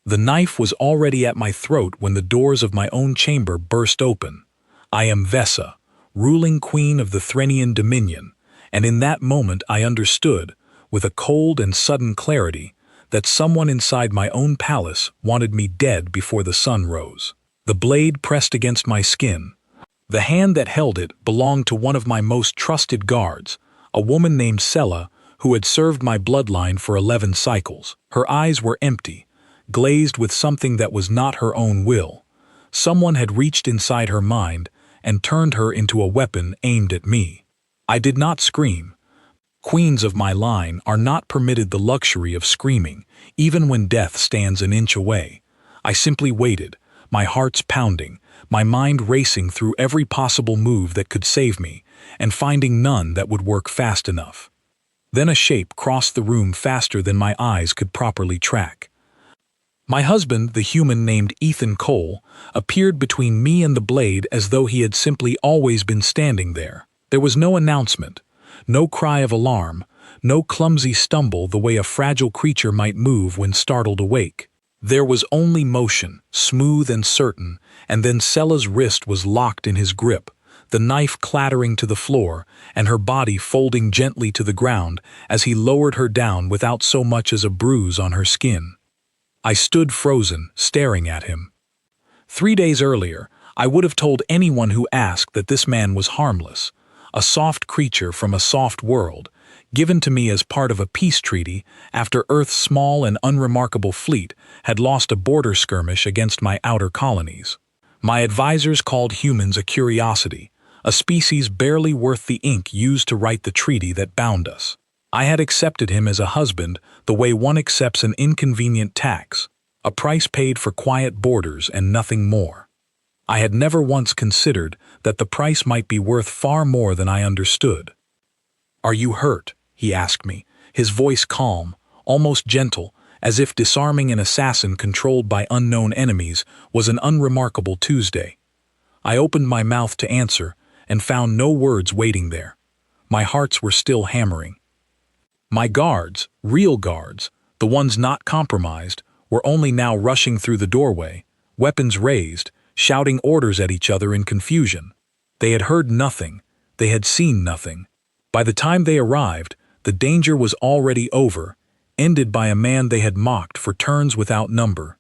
The knife was already at my throat when the doors of my own chamber burst open. I am Vesa, ruling queen of the Threnian dominion, and in that moment I understood, with a cold and sudden clarity, that someone inside my own palace wanted me dead before the sun rose. The blade pressed against my skin. The hand that held it belonged to one of my most trusted guards, a woman named Sela, who had served my bloodline for 11 cycles. Her eyes were empty, glazed with something that was not her own will. Someone had reached inside her mind and turned her into a weapon aimed at me. I did not scream. Queens of my line are not permitted the luxury of screaming, even when death stands an inch away. I simply waited, my heart's pounding, my mind racing through every possible move that could save me, and finding none that would work fast enough. Then a shape crossed the room faster than my eyes could properly track. My husband, the human named Ethan Cole, appeared between me and the blade as though he had simply always been standing there. There was no announcement, no cry of alarm, no clumsy stumble the way a fragile creature might move when startled awake. There was only motion, smooth and certain, and then Sela's wrist was locked in his grip, the knife clattering to the floor, and her body folding gently to the ground as he lowered her down without so much as a bruise on her skin. I stood frozen, staring at him. 3 days earlier, I would have told anyone who asked that this man was harmless, a soft creature from a soft world, given to me as part of a peace treaty after Earth's small and unremarkable fleet had lost a border skirmish against my outer colonies. My advisors called humans a curiosity, a species barely worth the ink used to write the treaty that bound us. I had accepted him as a husband the way one accepts an inconvenient tax, a price paid for quiet borders and nothing more. I had never once considered that the price might be worth far more than I understood. "Are you hurt?" he asked me, his voice calm, almost gentle, as if disarming an assassin controlled by unknown enemies was an unremarkable Tuesday. I opened my mouth to answer and found no words waiting there. My hearts were still hammering. My guards, real guards, the ones not compromised, were only now rushing through the doorway, weapons raised, shouting orders at each other in confusion. They had heard nothing, they had seen nothing. By the time they arrived, the danger was already over, ended by a man they had mocked for turns without number.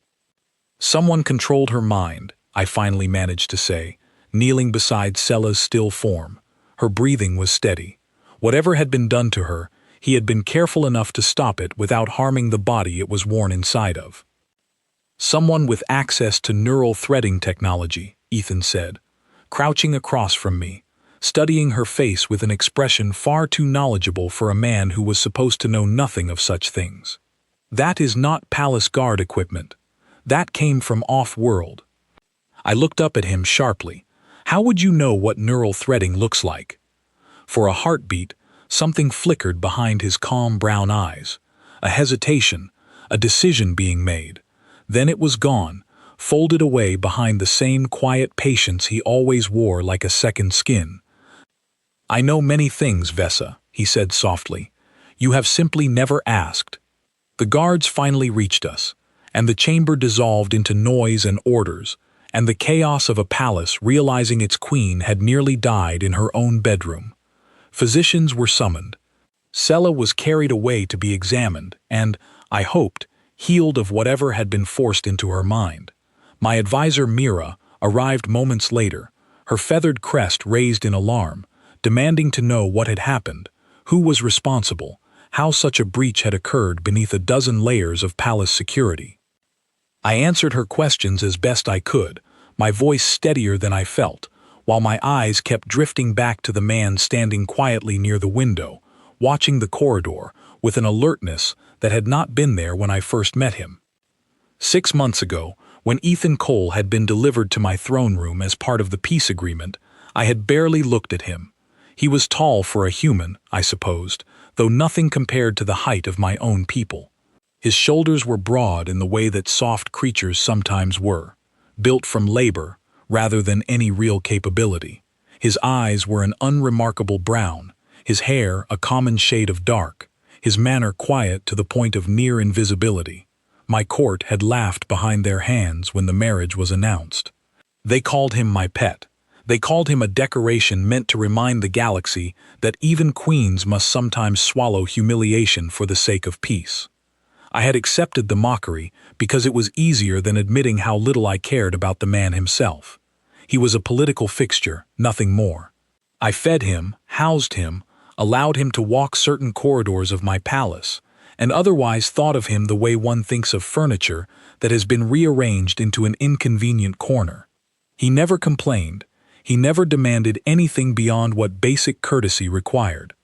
Someone controlled her mind, I finally managed to say, kneeling beside Sela's still form. Her breathing was steady. Whatever had been done to her, he had been careful enough to stop it without harming the body it was worn inside of. "Someone with access to neural threading technology," Ethan said, crouching across from me, studying her face with an expression far too knowledgeable for a man who was supposed to know nothing of such things. "That is not palace guard equipment. That came from off-world." I looked up at him sharply. How would you know what neural threading looks like? For a heartbeat, something flickered behind his calm brown eyes. A hesitation, a decision being made. Then it was gone, folded away behind the same quiet patience he always wore like a second skin. "I know many things, Vesa," he said softly. "You have simply never asked." The guards finally reached us, and the chamber dissolved into noise and orders, and the chaos of a palace realizing its queen had nearly died in her own bedroom. Physicians were summoned. Sela was carried away to be examined and, I hoped, healed of whatever had been forced into her mind. My advisor Mira arrived moments later, her feathered crest raised in alarm, demanding to know what had happened, who was responsible, how such a breach had occurred beneath a dozen layers of palace security. I answered her questions as best I could, my voice steadier than I felt, while my eyes kept drifting back to the man standing quietly near the window, watching the corridor with an alertness that had not been there when I first met him. 6 months ago, when Ethan Cole had been delivered to my throne room as part of the peace agreement, I had barely looked at him. He was tall for a human, I supposed, though nothing compared to the height of my own people. His shoulders were broad in the way that soft creatures sometimes were, built from labor rather than any real capability. His eyes were an unremarkable brown, his hair a common shade of dark, his manner quiet to the point of near invisibility. my court had laughed behind their hands when the marriage was announced. They called him my pet. They called him a decoration meant to remind the galaxy that even queens must sometimes swallow humiliation for the sake of peace. I had accepted the mockery because it was easier than admitting how little I cared about the man himself. He was a political fixture, nothing more. I fed him, housed him, allowed him to walk certain corridors of my palace, and otherwise thought of him the way one thinks of furniture that has been rearranged into an inconvenient corner. He never complained. He never demanded anything beyond what basic courtesy required.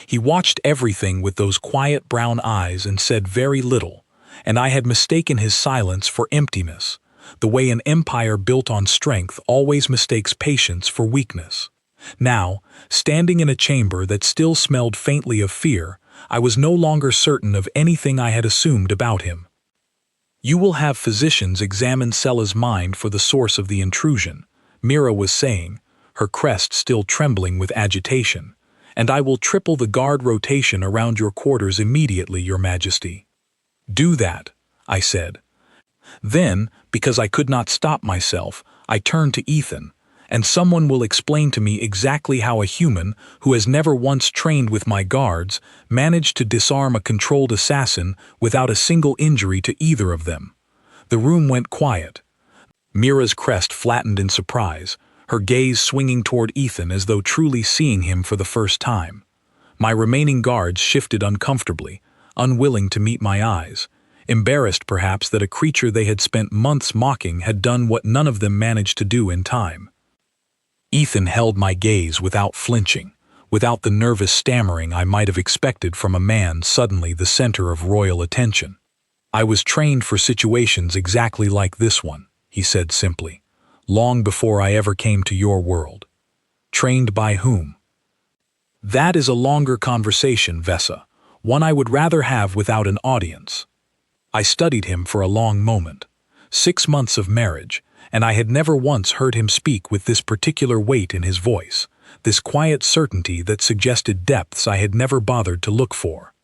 He watched everything with those quiet brown eyes and said very little, and I had mistaken his silence for emptiness, the way an empire built on strength always mistakes patience for weakness. Now, standing in a chamber that still smelled faintly of fear, I was no longer certain of anything I had assumed about him. "You will have physicians examine Sella's mind for the source of the intrusion," Mira was saying, her crest still trembling with agitation, "and I will triple the guard rotation around your quarters immediately, Your Majesty." "Do that," I said. Then, because I could not stop myself, I turned to Ethan, "and someone will explain to me exactly how a human, who has never once trained with my guards, managed to disarm a controlled assassin without a single injury to either of them." The room went quiet. Mira's crest flattened in surprise, her gaze swinging toward Ethan as though truly seeing him for the first time. My remaining guards shifted uncomfortably, unwilling to meet my eyes, embarrassed perhaps that a creature they had spent months mocking had done what none of them managed to do in time. Ethan held my gaze without flinching, without the nervous stammering I might have expected from a man suddenly the center of royal attention. "I was trained for situations exactly like this one," he said simply, "long before I ever came to your world." "Trained by whom?" "That is a longer conversation, Vesa, one I would rather have without an audience." I studied him for a long moment. 6 months of marriage, and I had never once heard him speak with this particular weight in his voice, this quiet certainty that suggested depths I had never bothered to look for.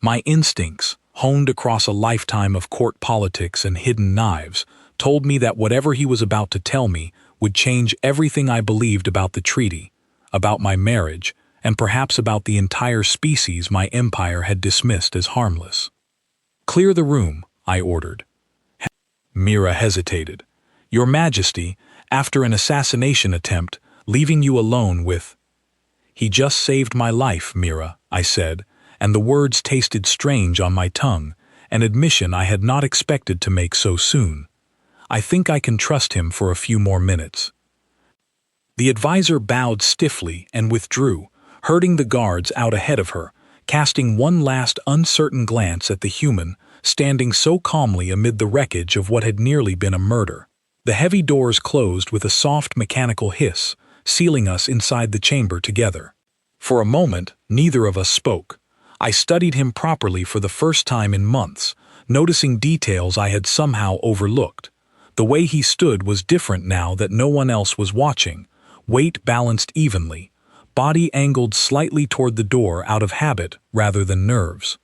My instincts, honed across a lifetime of court politics and hidden knives, told me that whatever he was about to tell me would change everything I believed about the treaty, about my marriage, and perhaps about the entire species my empire had dismissed as harmless. "Clear the room," I ordered. Mira hesitated. "Your Majesty, after an assassination attempt, leaving you alone with—" "He just saved my life, Mira," I said, and the words tasted strange on my tongue, an admission I had not expected to make so soon. "I think I can trust him for a few more minutes." The advisor bowed stiffly and withdrew, herding the guards out ahead of her, casting one last uncertain glance at the human, standing so calmly amid the wreckage of what had nearly been a murder. The heavy doors closed with a soft mechanical hiss, sealing us inside the chamber together. For a moment, neither of us spoke. I studied him properly for the first time in months, noticing details I had somehow overlooked. The way he stood was different now that no one else was watching, weight balanced evenly, body angled slightly toward the door out of habit rather than nerves.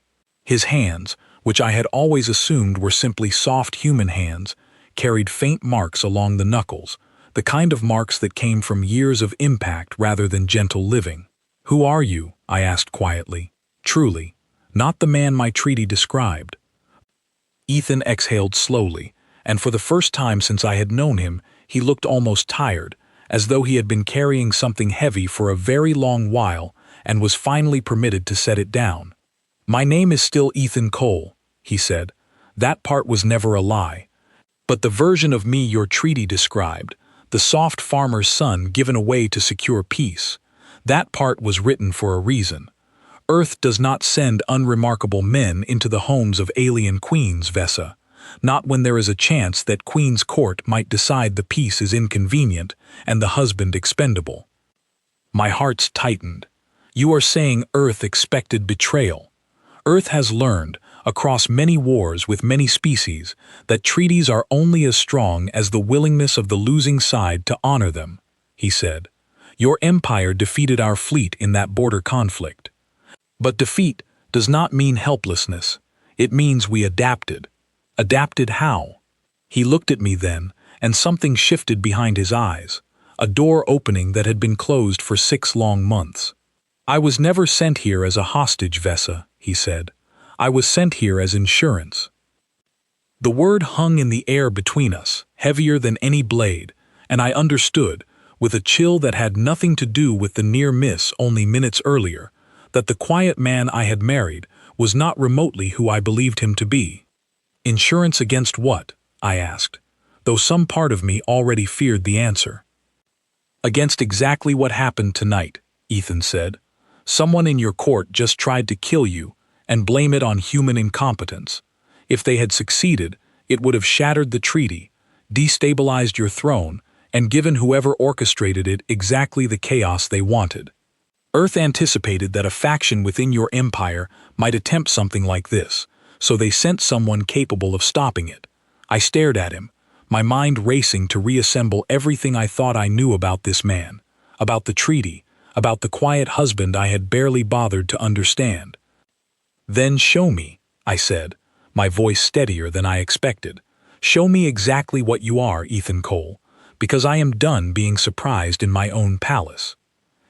His hands, which I had always assumed were simply soft human hands, carried faint marks along the knuckles, the kind of marks that came from years of impact rather than gentle living. "Who are you?" I asked quietly. "Truly, not the man my treaty described." Ethan exhaled slowly, and for the first time since I had known him, he looked almost tired, as though he had been carrying something heavy for a very long while and was finally permitted to set it down. "My name is still Ethan Cole," he said. "That part was never a lie. But the version of me your treaty described, the soft farmer's son given away to secure peace, that part was written for a reason. Earth does not send unremarkable men into the homes of alien queens, Vesa, not when there is a chance that Queen's Court might decide the peace is inconvenient and the husband expendable." My heart's tightened. "You are saying Earth expected betrayal. Earth has learned, across many wars with many species, that treaties are only as strong as the willingness of the losing side to honor them," he said. "Your empire defeated our fleet in that border conflict. But defeat does not mean helplessness. It means we adapted. Adapted how? He looked at me then, and something shifted behind his eyes, a door opening that had been closed for 6 long months. I was never sent here as a hostage, Vesa, he said. I was sent here as insurance. The word hung in the air between us, heavier than any blade, and I understood, with a chill that had nothing to do with the near miss only minutes earlier, that the quiet man I had married was not remotely who I believed him to be. Insurance against what? I asked, though some part of me already feared the answer. Against exactly what happened tonight, Ethan said. Someone in your court just tried to kill you and blame it on human incompetence. If they had succeeded, it would have shattered the treaty, destabilized your throne, and given whoever orchestrated it exactly the chaos they wanted. Earth anticipated that a faction within your empire might attempt something like this, so they sent someone capable of stopping it. I stared at him, my mind racing to reassemble everything I thought I knew about this man, about the treaty, about the quiet husband I had barely bothered to understand. Then show me, I said, my voice steadier than I expected. Show me exactly what you are, Ethan Cole, because I am done being surprised in my own palace.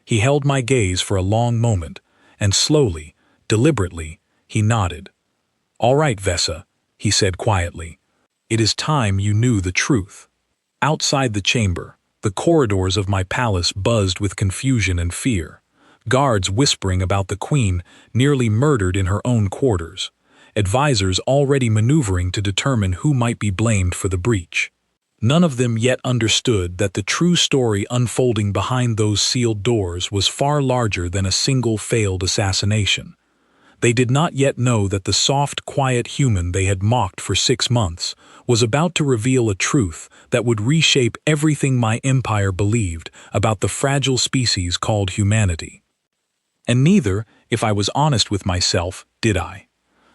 He held my gaze for a long moment, and slowly, deliberately, he nodded. All right, Vesa, he said quietly. It is time you knew the truth. Outside the chamber, the corridors of my palace buzzed with confusion and fear. Guards whispering about the queen nearly murdered in her own quarters. Advisors already maneuvering to determine who might be blamed for the breach. None of them yet understood that the true story unfolding behind those sealed doors was far larger than a single failed assassination. They did not yet know that the soft, quiet human they had mocked for 6 months was about to reveal a truth that would reshape everything my empire believed about the fragile species called humanity. And neither, if I was honest with myself, did I.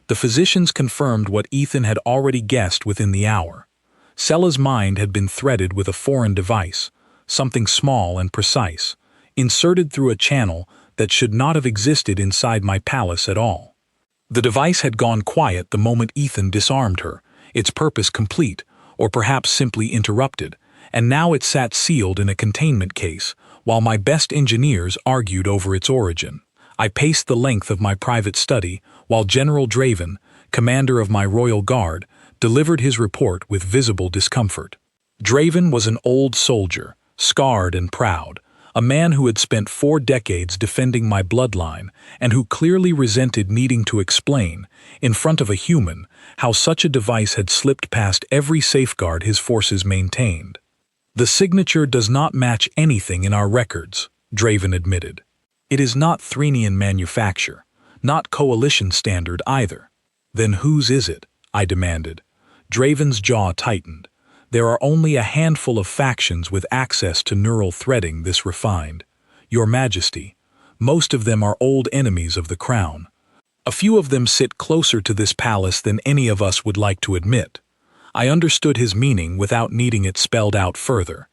The physicians confirmed what Ethan had already guessed within the hour. Sella's mind had been threaded with a foreign device, something small and precise, inserted through a channel that should not have existed inside my palace at all. The device had gone quiet the moment Ethan disarmed her, its purpose complete, or perhaps simply interrupted, and now it sat sealed in a containment case, while my best engineers argued over its origin. I paced the length of my private study, while General Draven, commander of my royal guard, delivered his report with visible discomfort. Draven was an old soldier, scarred and proud, a man who had spent 4 decades defending my bloodline and who clearly resented needing to explain, in front of a human, how such a device had slipped past every safeguard his forces maintained. The signature does not match anything in our records, Draven admitted. It is not Threnian manufacture, not coalition standard either. Then whose is it? I demanded. Draven's jaw tightened. There are only a handful of factions with access to neural threading this refined. Your Majesty, most of them are old enemies of the crown. A few of them sit closer to this palace than any of us would like to admit. I understood his meaning without needing it spelled out further.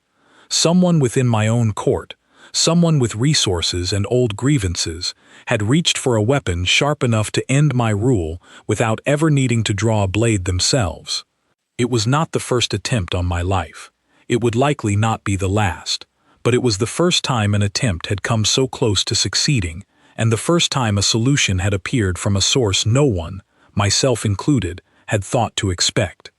Someone within my own court, someone with resources and old grievances, had reached for a weapon sharp enough to end my rule without ever needing to draw a blade themselves. It was not the first attempt on my life. It would likely not be the last, but it was the first time an attempt had come so close to succeeding, and the first time a solution had appeared from a source no one, myself included, had thought to expect.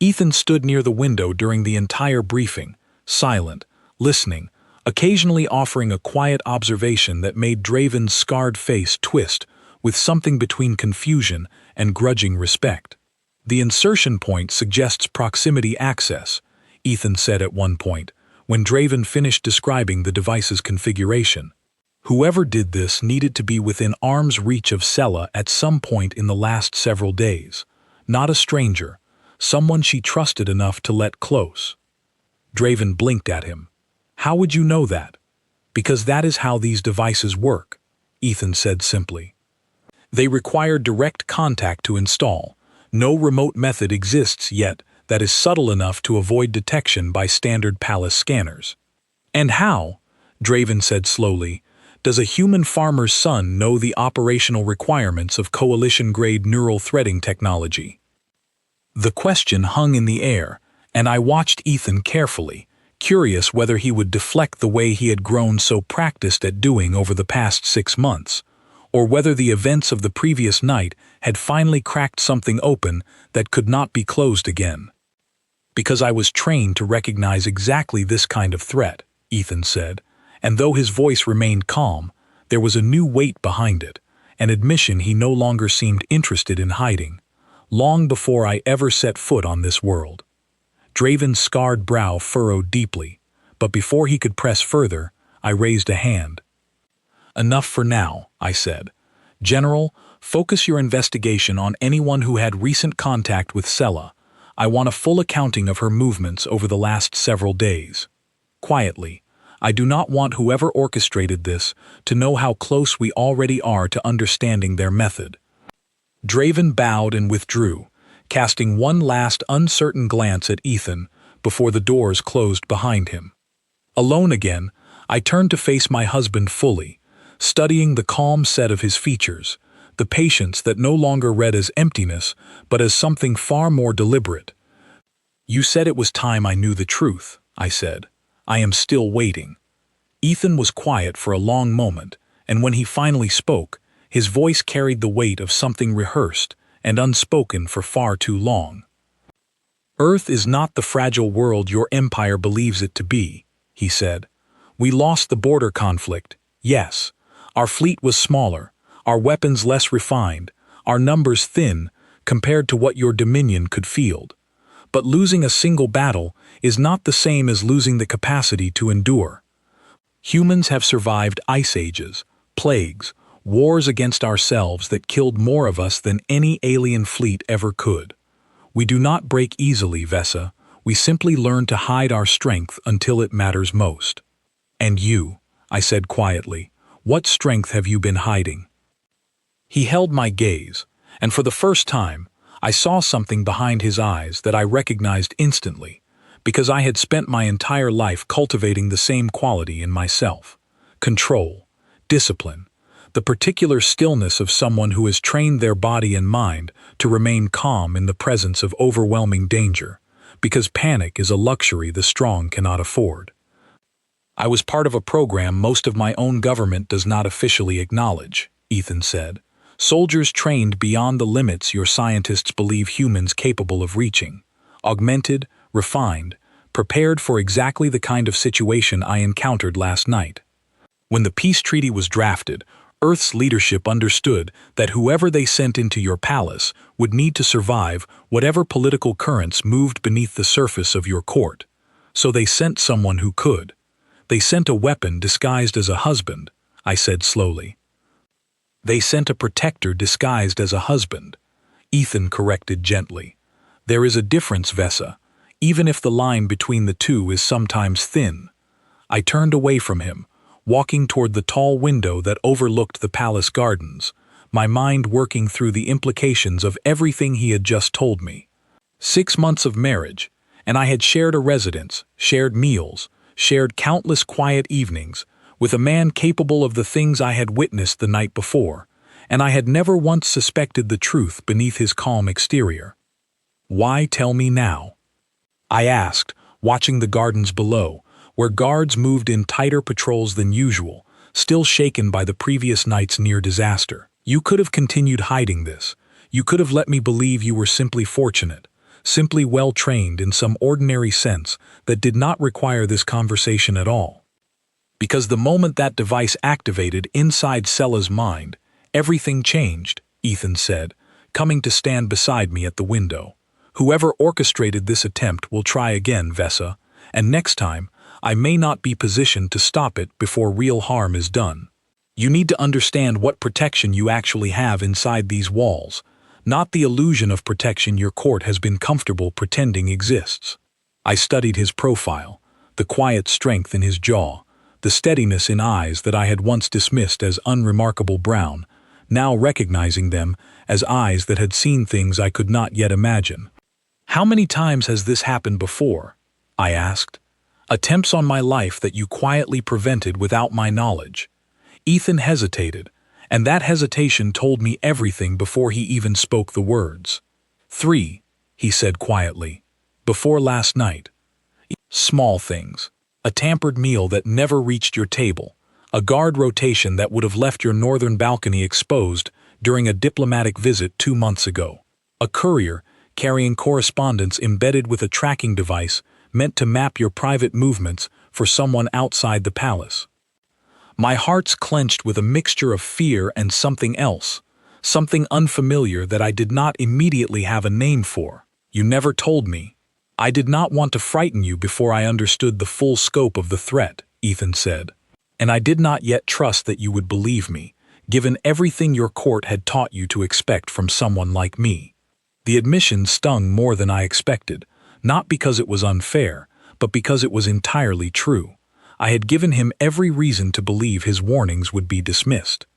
Ethan stood near the window during the entire briefing, silent, listening, occasionally offering a quiet observation that made Draven's scarred face twist with something between confusion and grudging respect. The insertion point suggests proximity access, Ethan said at one point, when Draven finished describing the device's configuration. Whoever did this needed to be within arm's reach of Sella at some point in the last several days. Not a stranger, someone she trusted enough to let close. Draven blinked at him. How would you know that? Because that is how these devices work, Ethan said simply. They require direct contact to install. No remote method exists yet that is subtle enough to avoid detection by standard palace scanners. And how, Draven said slowly, does a human farmer's son know the operational requirements of coalition-grade neural threading technology? The question hung in the air, and I watched Ethan carefully, curious whether he would deflect the way he had grown so practiced at doing over the past 6 months, or whether the events of the previous night had finally cracked something open that could not be closed again. "Because I was trained to recognize exactly this kind of threat," Ethan said, and though his voice remained calm, there was a new weight behind it, an admission he no longer seemed interested in hiding, long before I ever set foot on this world. Draven's scarred brow furrowed deeply, but before he could press further, I raised a hand. "Enough for now," I said. "General, focus your investigation on anyone who had recent contact with Sela. I want a full accounting of her movements over the last several days. Quietly, I do not want whoever orchestrated this to know how close we already are to understanding their method." Draven bowed and withdrew, casting one last uncertain glance at Ethan before the doors closed behind him. Alone again, I turned to face my husband fully, studying the calm set of his features, the patience that no longer read as emptiness but as something far more deliberate. "You said it was time I knew the truth," I said. "I am still waiting." Ethan was quiet for a long moment, and when he finally spoke, his voice carried the weight of something rehearsed and unspoken for far too long. "Earth is not the fragile world your empire believes it to be," he said. "We lost the border conflict, yes. Our fleet was smaller, our weapons less refined, our numbers thin compared to what your dominion could field. But losing a single battle is not the same as losing the capacity to endure. Humans have survived ice ages, plagues, wars against ourselves that killed more of us than any alien fleet ever could. We do not break easily, Vesa. We simply learn to hide our strength until it matters most." "And you," I said quietly, "what strength have you been hiding?" He held my gaze, and for the first time, I saw something behind his eyes that I recognized instantly, because I had spent my entire life cultivating the same quality in myself: control, discipline, the particular stillness of someone who has trained their body and mind to remain calm in the presence of overwhelming danger, because panic is a luxury the strong cannot afford. "I was part of a program most of my own government does not officially acknowledge," Ethan said. "Soldiers trained beyond the limits your scientists believe humans capable of reaching, augmented, refined, prepared for exactly the kind of situation I encountered last night. When the peace treaty was drafted, Earth's leadership understood that whoever they sent into your palace would need to survive whatever political currents moved beneath the surface of your court. So they sent someone who could. They sent a weapon disguised as a husband," I said slowly. "They sent a protector disguised as a husband," Ethan corrected gently. "There is a difference, Vesa, even if the line between the two is sometimes thin." I turned away from him, walking toward the tall window that overlooked the palace gardens, my mind working through the implications of everything he had just told me. 6 months of marriage, and I had shared a residence, shared meals, shared countless quiet evenings, with a man capable of the things I had witnessed the night before, and I had never once suspected the truth beneath his calm exterior. "Why tell me now?" I asked, watching the gardens below, where guards moved in tighter patrols than usual, still shaken by the previous night's near disaster. "You could have continued hiding this. You could have let me believe you were simply fortunate, simply well-trained in some ordinary sense that did not require this conversation at all. Because the moment that device activated inside Sela's mind, everything changed," Ethan said, coming to stand beside me at the window. "Whoever orchestrated this attempt will try again, Vesa, and next time, I may not be positioned to stop it before real harm is done. You need to understand what protection you actually have inside these walls, not the illusion of protection your court has been comfortable pretending exists." I studied his profile, the quiet strength in his jaw, the steadiness in eyes that I had once dismissed as unremarkable brown, now recognizing them as eyes that had seen things I could not yet imagine. "How many times has this happened before?" I asked. "Attempts on my life that you quietly prevented without my knowledge." Ethan hesitated, and that hesitation told me everything before he even spoke the words. "3," he said quietly. Before last night. Small things. A tampered meal that never reached your table. A guard rotation that would have left your northern balcony exposed during a diplomatic visit 2 months ago. A courier carrying correspondence embedded with a tracking device meant to map your private movements for someone outside the palace. My heart's clenched with a mixture of fear and something else, something unfamiliar that I did not immediately have a name for. You never told me. I did not want to frighten you before I understood the full scope of the threat, Ethan said. And I did not yet trust that you would believe me, given everything your court had taught you to expect from someone like me. The admission stung more than I expected, not because it was unfair, but because it was entirely true. I had given him every reason to believe his warnings would be dismissed.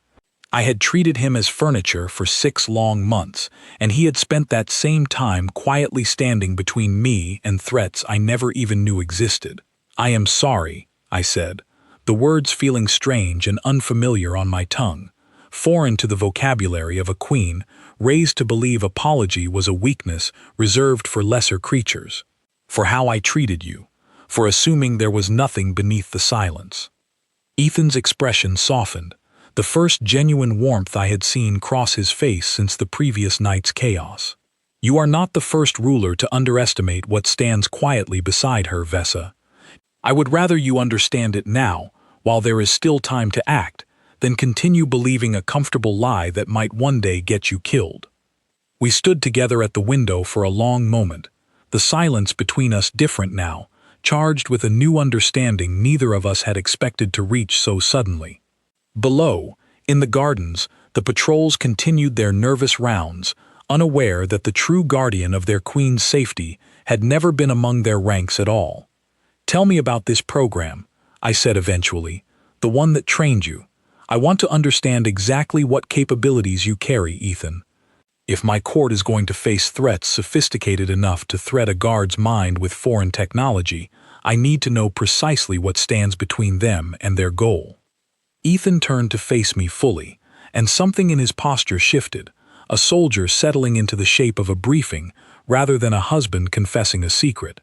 I had treated him as furniture for 6 long months, and he had spent that same time quietly standing between me and threats I never even knew existed. I am sorry, I said, the words feeling strange and unfamiliar on my tongue, foreign to the vocabulary of a queen, raised to believe apology was a weakness reserved for lesser creatures. For how I treated you, for assuming there was nothing beneath the silence. Ethan's expression softened, the first genuine warmth I had seen cross his face since the previous night's chaos. You are not the first ruler to underestimate what stands quietly beside her, Vesa. I would rather you understand it now, while there is still time to act, than continue believing a comfortable lie that might one day get you killed. We stood together at the window for a long moment, the silence between us different now, charged with a new understanding neither of us had expected to reach so suddenly. Below, in the gardens, the patrols continued their nervous rounds, unaware that the true guardian of their queen's safety had never been among their ranks at all. Tell me about this program, I said eventually, the one that trained you. I want to understand exactly what capabilities you carry, Ethan. If my court is going to face threats sophisticated enough to threat a guard's mind with foreign technology, I need to know precisely what stands between them and their goal. Ethan turned to face me fully, and something in his posture shifted, a soldier settling into the shape of a briefing rather than a husband confessing a secret.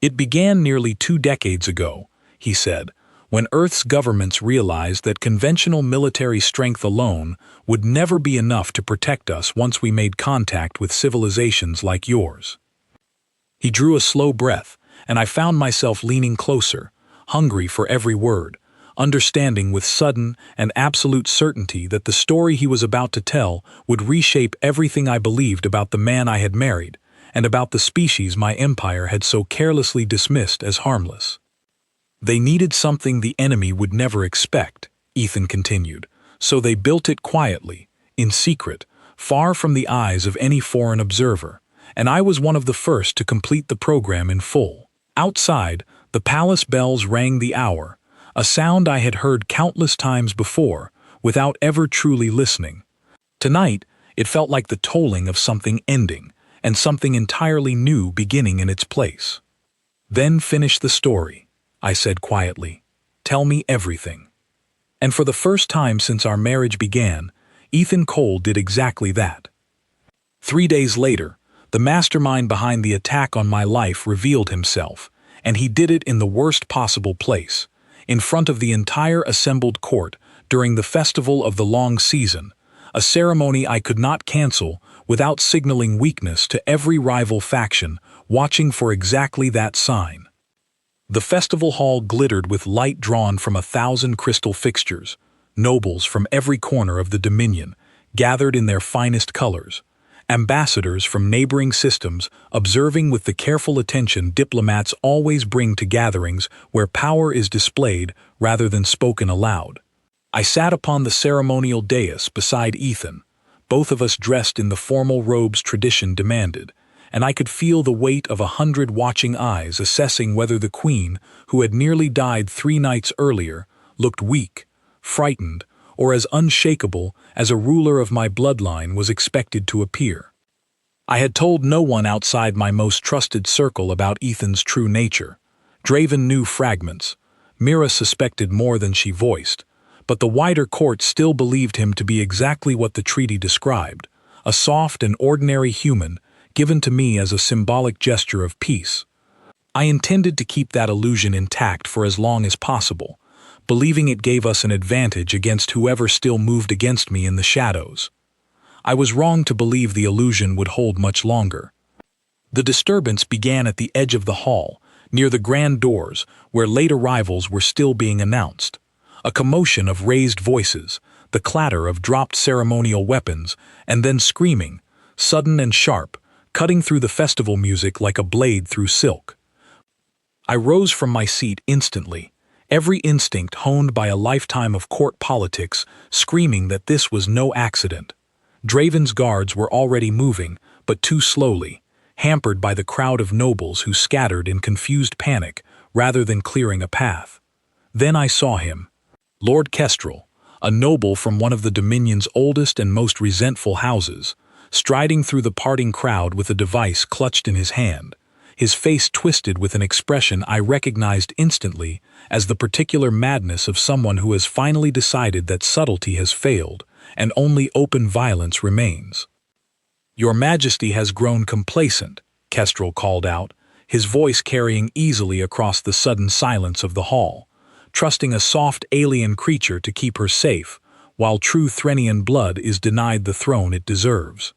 It began nearly 2 decades ago, he said, when Earth's governments realized that conventional military strength alone would never be enough to protect us once we made contact with civilizations like yours. He drew a slow breath, and I found myself leaning closer, hungry for every word, understanding with sudden and absolute certainty that the story he was about to tell would reshape everything I believed about the man I had married, and about the species my empire had so carelessly dismissed as harmless. They needed something the enemy would never expect, Ethan continued, so they built it quietly, in secret, far from the eyes of any foreign observer, and I was one of the first to complete the program in full. Outside, the palace bells rang the hour, a sound I had heard countless times before, without ever truly listening. Tonight, it felt like the tolling of something ending, and something entirely new beginning in its place. Then finish the story, I said quietly. Tell me everything. And for the first time since our marriage began, Ethan Cole did exactly that. 3 days later, the mastermind behind the attack on my life revealed himself, and he did it in the worst possible place, in front of the entire assembled court during the Festival of the Long Season, a ceremony I could not cancel without signaling weakness to every rival faction watching for exactly that sign. The festival hall glittered with light drawn from 1,000 crystal fixtures, nobles from every corner of the Dominion, gathered in their finest colors, ambassadors from neighboring systems observing with the careful attention diplomats always bring to gatherings where power is displayed rather than spoken aloud. I sat upon the ceremonial dais beside Ethan, both of us dressed in the formal robes tradition demanded, and I could feel the weight of 100 watching eyes assessing whether the queen, who had nearly died 3 nights earlier, looked weak, frightened, or as unshakable as a ruler of my bloodline was expected to appear. I had told no one outside my most trusted circle about Ethan's true nature. Draven knew fragments. Mira suspected more than she voiced, but the wider court still believed him to be exactly what the treaty described, a soft and ordinary human given to me as a symbolic gesture of peace. I intended to keep that illusion intact for as long as possible, believing it gave us an advantage against whoever still moved against me in the shadows. I was wrong to believe the illusion would hold much longer. The disturbance began at the edge of the hall, near the grand doors, where late arrivals were still being announced. A commotion of raised voices, the clatter of dropped ceremonial weapons, and then screaming, sudden and sharp, cutting through the festival music like a blade through silk. I rose from my seat instantly, every instinct honed by a lifetime of court politics, screaming that this was no accident. Draven's guards were already moving, but too slowly, hampered by the crowd of nobles who scattered in confused panic rather than clearing a path. Then I saw him, Lord Kestrel, a noble from one of the Dominion's oldest and most resentful houses, striding through the parting crowd with a device clutched in his hand, his face twisted with an expression I recognized instantly as the particular madness of someone who has finally decided that subtlety has failed and only open violence remains. "Your Majesty has grown complacent," Kestrel called out, his voice carrying easily across the sudden silence of the hall, trusting a soft alien creature to keep her safe, while true Threnian blood is denied the throne it deserves.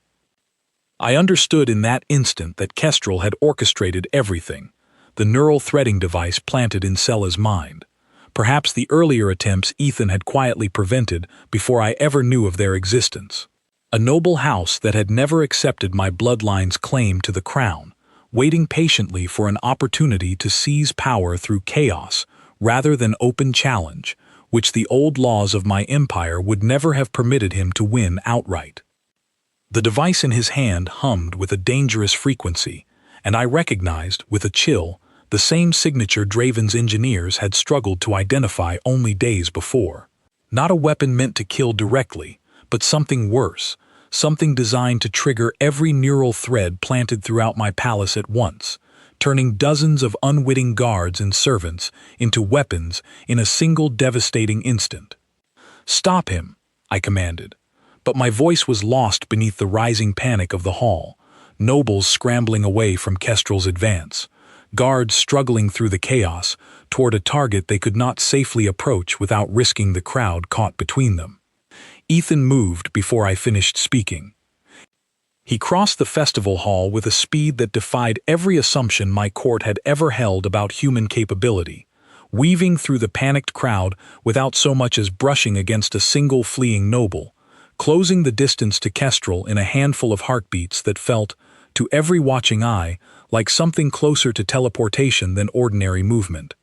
I understood in that instant that Kestrel had orchestrated everything, the neural threading device planted in Sella's mind. Perhaps the earlier attempts Ethan had quietly prevented before I ever knew of their existence. A noble house that had never accepted my bloodline's claim to the crown, waiting patiently for an opportunity to seize power through chaos rather than open challenge, which the old laws of my empire would never have permitted him to win outright. The device in his hand hummed with a dangerous frequency, and I recognized, with a chill, the same signature Draven's engineers had struggled to identify only days before. Not a weapon meant to kill directly, but something worse, something designed to trigger every neural thread planted throughout my palace at once, turning dozens of unwitting guards and servants into weapons in a single devastating instant. "Stop him," I commanded. But my voice was lost beneath the rising panic of the hall, nobles scrambling away from Kestrel's advance, guards struggling through the chaos toward a target they could not safely approach without risking the crowd caught between them. Ethan moved before I finished speaking. He crossed the festival hall with a speed that defied every assumption my court had ever held about human capability, weaving through the panicked crowd without so much as brushing against a single fleeing noble, closing the distance to Kestrel in a handful of heartbeats that felt, to every watching eye, like something closer to teleportation than ordinary movement.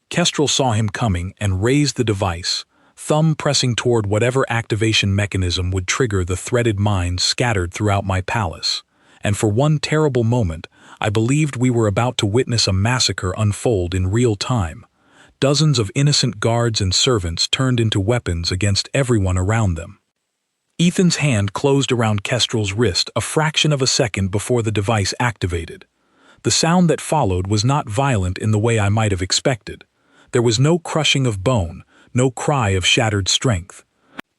Kestrel saw him coming and raised the device, thumb pressing toward whatever activation mechanism would trigger the threaded minds scattered throughout my palace, and for one terrible moment, I believed we were about to witness a massacre unfold in real time. Dozens of innocent guards and servants turned into weapons against everyone around them. Ethan's hand closed around Kestrel's wrist a fraction of a second before the device activated. The sound that followed was not violent in the way I might have expected. There was no crushing of bone, no cry of shattered strength.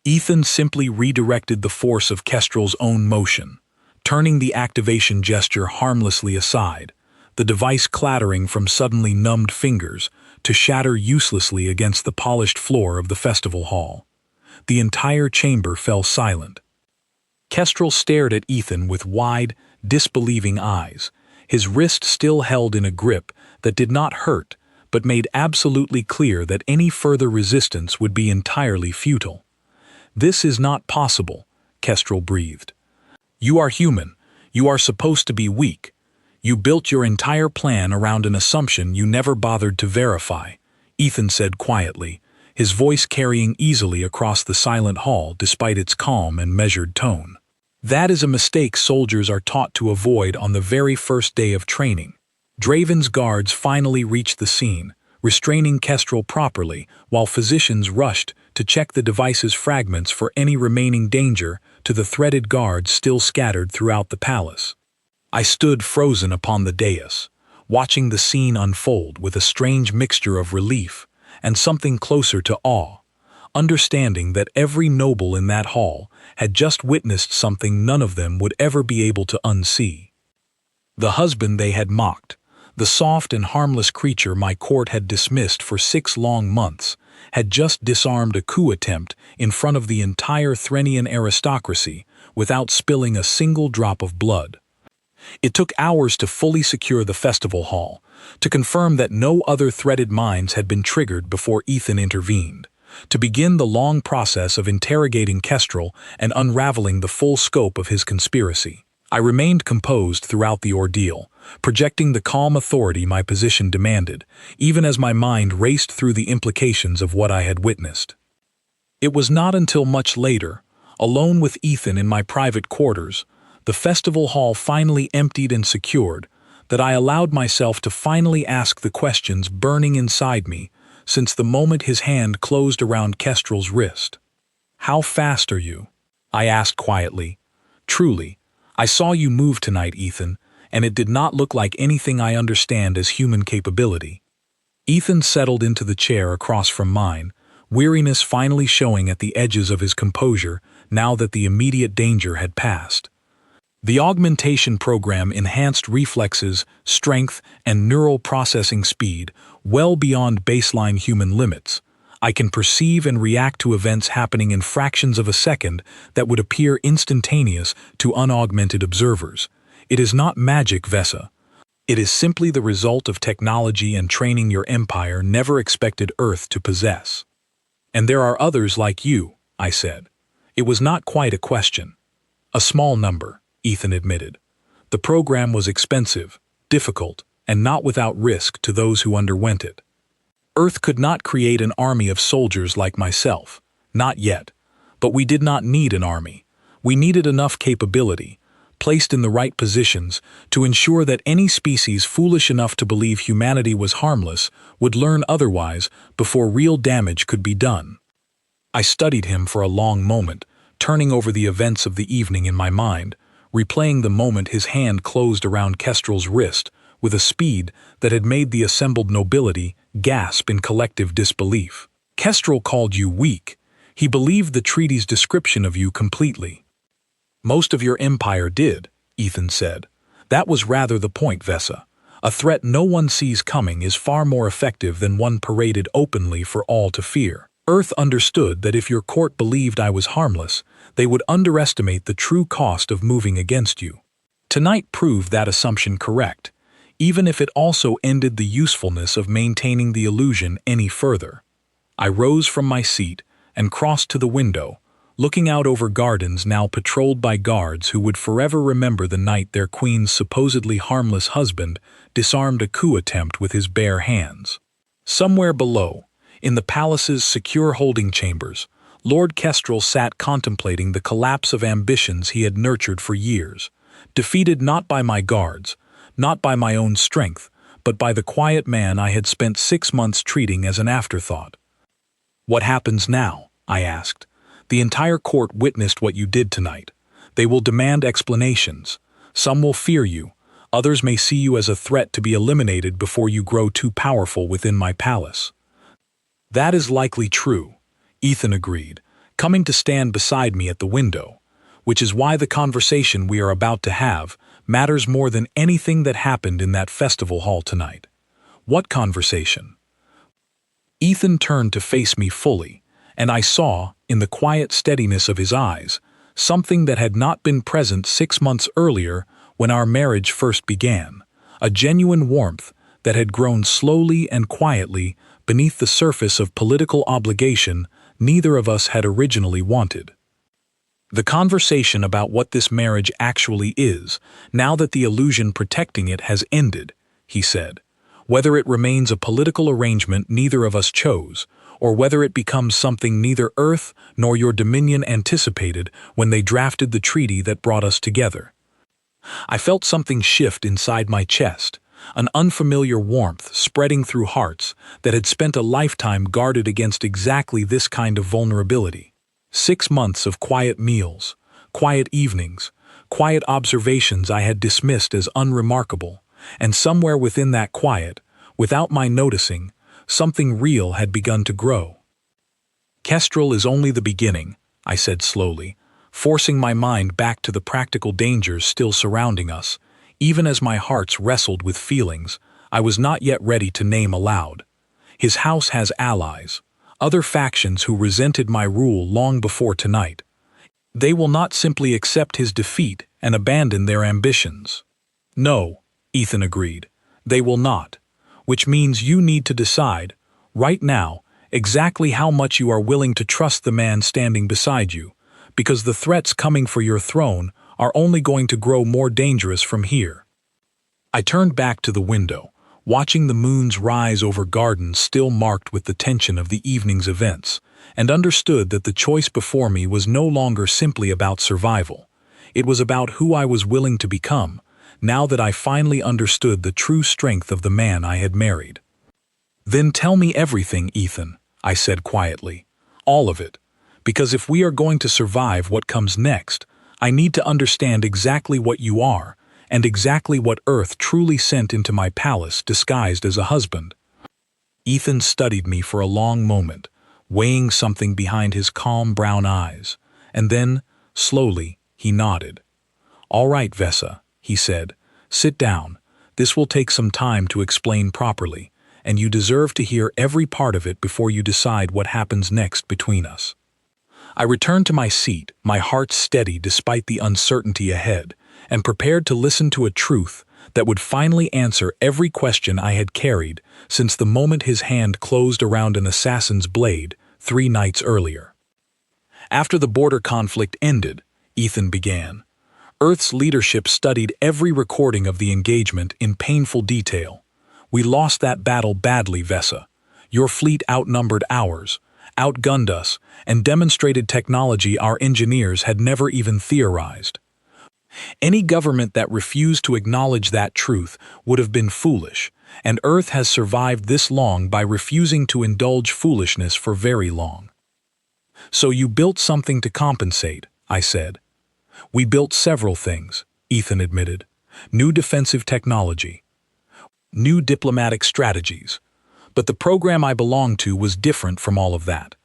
Ethan simply redirected the force of Kestrel's own motion, turning the activation gesture harmlessly aside, the device clattering from suddenly numbed fingers to shatter uselessly against the polished floor of the festival hall. The entire chamber fell silent. Kestrel stared at Ethan with wide, disbelieving eyes, his wrist still held in a grip that did not hurt, but made absolutely clear that any further resistance would be entirely futile. "This is not possible," Kestrel breathed. "You are human. You are supposed to be weak. You built your entire plan around an assumption you never bothered to verify," Ethan said quietly, his voice carrying easily across the silent hall despite its calm and measured tone. "That is a mistake soldiers are taught to avoid on the very first day of training." Draven's guards finally reached the scene, restraining Kestrel properly, while physicians rushed to check the device's fragments for any remaining danger to the threaded guards still scattered throughout the palace. I stood frozen upon the dais, watching the scene unfold with a strange mixture of relief and something closer to awe, understanding that every noble in that hall had just witnessed something none of them would ever be able to unsee. The husband they had mocked, the soft and harmless creature my court had dismissed for 6 long months, had just disarmed a coup attempt in front of the entire Threnian aristocracy without spilling a single drop of blood. It took hours to fully secure the festival hall, to confirm that no other threatened minds had been triggered before Ethan intervened, to begin the long process of interrogating Kestrel and unraveling the full scope of his conspiracy. I remained composed throughout the ordeal, projecting the calm authority my position demanded, even as my mind raced through the implications of what I had witnessed. It was not until much later, alone with Ethan in my private quarters, the festival hall finally emptied and secured, that I allowed myself to finally ask the questions burning inside me since the moment his hand closed around Kestrel's wrist. "How fast are you?" I asked quietly. "Truly, I saw you move tonight, Ethan, and it did not look like anything I understand as human capability." Ethan settled into the chair across from mine, weariness finally showing at the edges of his composure now that the immediate danger had passed. The augmentation program enhanced reflexes, strength, and neural processing speed well beyond baseline human limits. I can perceive and react to events happening in fractions of a second that would appear instantaneous to unaugmented observers. It is not magic, Vesa. It is simply the result of technology and training your empire never expected Earth to possess. "And there are others like you," I said. It was not quite a question. "A small number," Ethan admitted. "The program was expensive, difficult, and not without risk to those who underwent it. Earth could not create an army of soldiers like myself, not yet. But we did not need an army. We needed enough capability, placed in the right positions, to ensure that any species foolish enough to believe humanity was harmless would learn otherwise before real damage could be done." I studied him for a long moment, turning over the events of the evening in my mind, replaying the moment his hand closed around Kestrel's wrist with a speed that had made the assembled nobility gasp in collective disbelief. "Kestrel called you weak. He believed the treaty's description of you completely." "Most of your empire did," Ethan said. "That was rather the point, Vesa. A threat no one sees coming is far more effective than one paraded openly for all to fear. Earth understood that if your court believed I was harmless, they would underestimate the true cost of moving against you. Tonight proved that assumption correct, even if it also ended the usefulness of maintaining the illusion any further." I rose from my seat and crossed to the window, looking out over gardens now patrolled by guards who would forever remember the night their queen's supposedly harmless husband disarmed a coup attempt with his bare hands. Somewhere below, in the palace's secure holding chambers, Lord Kestrel sat contemplating the collapse of ambitions he had nurtured for years, defeated not by my guards, not by my own strength, but by the quiet man I had spent 6 months treating as an afterthought. "What happens now?" I asked. "The entire court witnessed what you did tonight. They will demand explanations. Some will fear you. Others may see you as a threat to be eliminated before you grow too powerful within my palace." "That is likely true," Ethan agreed, coming to stand beside me at the window, "which is why the conversation we are about to have matters more than anything that happened in that festival hall tonight." "What conversation?" Ethan turned to face me fully, and I saw, in the quiet steadiness of his eyes, something that had not been present 6 months earlier when our marriage first began, a genuine warmth that had grown slowly and quietly beneath the surface of political obligation neither of us had originally wanted. "The conversation about what this marriage actually is, now that the illusion protecting it has ended," he said. "Whether it remains a political arrangement neither of us chose, or whether it becomes something neither Earth nor your Dominion anticipated when they drafted the treaty that brought us together." I felt something shift inside my chest, an unfamiliar warmth spreading through hearts that had spent a lifetime guarded against exactly this kind of vulnerability. 6 months of quiet meals, quiet evenings, quiet observations I had dismissed as unremarkable, and somewhere within that quiet, without my noticing, something real had begun to grow. "Kestrel is only the beginning," I said slowly, forcing my mind back to the practical dangers still surrounding us, even as my hearts wrestled with feelings I was not yet ready to name aloud. His house has allies, other factions who resented my rule long before tonight. They will not simply accept his defeat and abandon their ambitions. No, Ethan agreed, they will not, which means you need to decide, right now, exactly how much you are willing to trust the man standing beside you, because the threats coming for your throne are only going to grow more dangerous from here. I turned back to the window, watching the moon's rise over gardens still marked with the tension of the evening's events, and understood that the choice before me was no longer simply about survival. It was about who I was willing to become, now that I finally understood the true strength of the man I had married. Then tell me everything, Ethan, I said quietly. All of it. Because if we are going to survive what comes next, I need to understand exactly what you are, and exactly what Earth truly sent into my palace disguised as a husband. Ethan studied me for a long moment, weighing something behind his calm brown eyes, and then, slowly, he nodded. All right, Vesa, he said, sit down. This will take some time to explain properly, and you deserve to hear every part of it before you decide what happens next between us. I returned to my seat, my heart steady despite the uncertainty ahead, and prepared to listen to a truth that would finally answer every question I had carried since the moment his hand closed around an assassin's blade 3 nights earlier. After the border conflict ended, Ethan began. Earth's leadership studied every recording of the engagement in painful detail. We lost that battle badly, Vesa. Your fleet outnumbered ours, outgunned us, and demonstrated technology our engineers had never even theorized. Any government that refused to acknowledge that truth would have been foolish, and Earth has survived this long by refusing to indulge foolishness for very long. So you built something to compensate, I said. We built several things, Ethan admitted. New defensive technology, new diplomatic strategies. But the program I belonged to was different from all of that.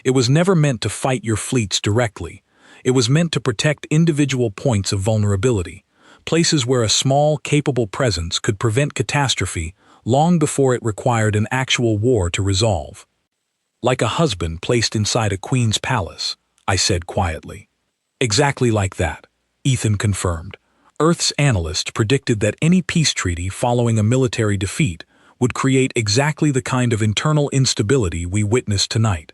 It was never meant to fight your fleets directly. It was meant to protect individual points of vulnerability, places where a small, capable presence could prevent catastrophe long before it required an actual war to resolve. Like a husband placed inside a queen's palace, I said quietly. Exactly like that, Ethan confirmed. Earth's analysts predicted that any peace treaty following a military defeat would create exactly the kind of internal instability we witnessed tonight.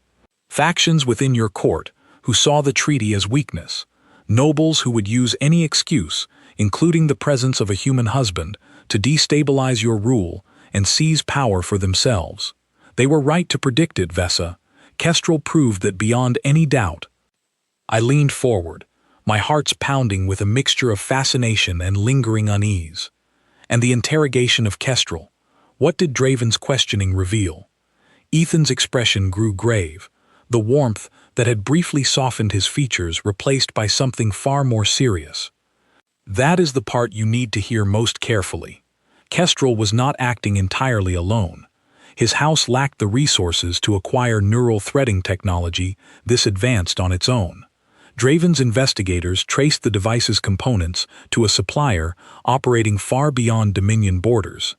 Factions within your court who saw the treaty as weakness, nobles who would use any excuse, including the presence of a human husband, to destabilize your rule and seize power for themselves. They were right to predict it, Vesa. Kestrel proved that beyond any doubt. I leaned forward, my heart's pounding with a mixture of fascination and lingering unease. And the interrogation of Kestrel. What did Draven's questioning reveal? Ethan's expression grew grave, the warmth that had briefly softened his features replaced by something far more serious. That is the part you need to hear most carefully. Kestrel was not acting entirely alone. His house lacked the resources to acquire neural threading technology this advanced on its own. Draven's investigators traced the device's components to a supplier operating far beyond Dominion borders.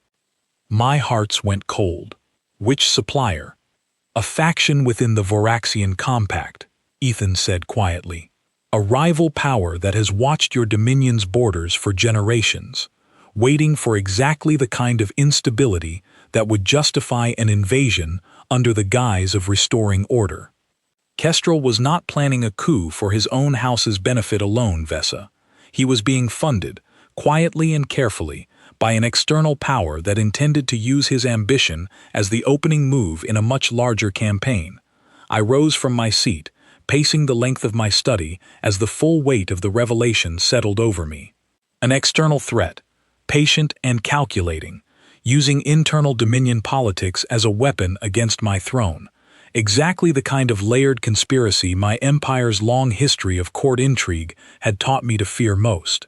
My hearts went cold. Which supplier? A faction within the Voraxian Compact, Ethan said quietly. A rival power that has watched your Dominion's borders for generations, waiting for exactly the kind of instability that would justify an invasion under the guise of restoring order. Kestrel was not planning a coup for his own house's benefit alone, Vesa. He was being funded, quietly and carefully, by an external power that intended to use his ambition as the opening move in a much larger campaign. I rose from my seat, pacing the length of my study as the full weight of the revelation settled over me. An external threat, patient and calculating, using internal Dominion politics as a weapon against my throne. Exactly the kind of layered conspiracy my empire's long history of court intrigue had taught me to fear most.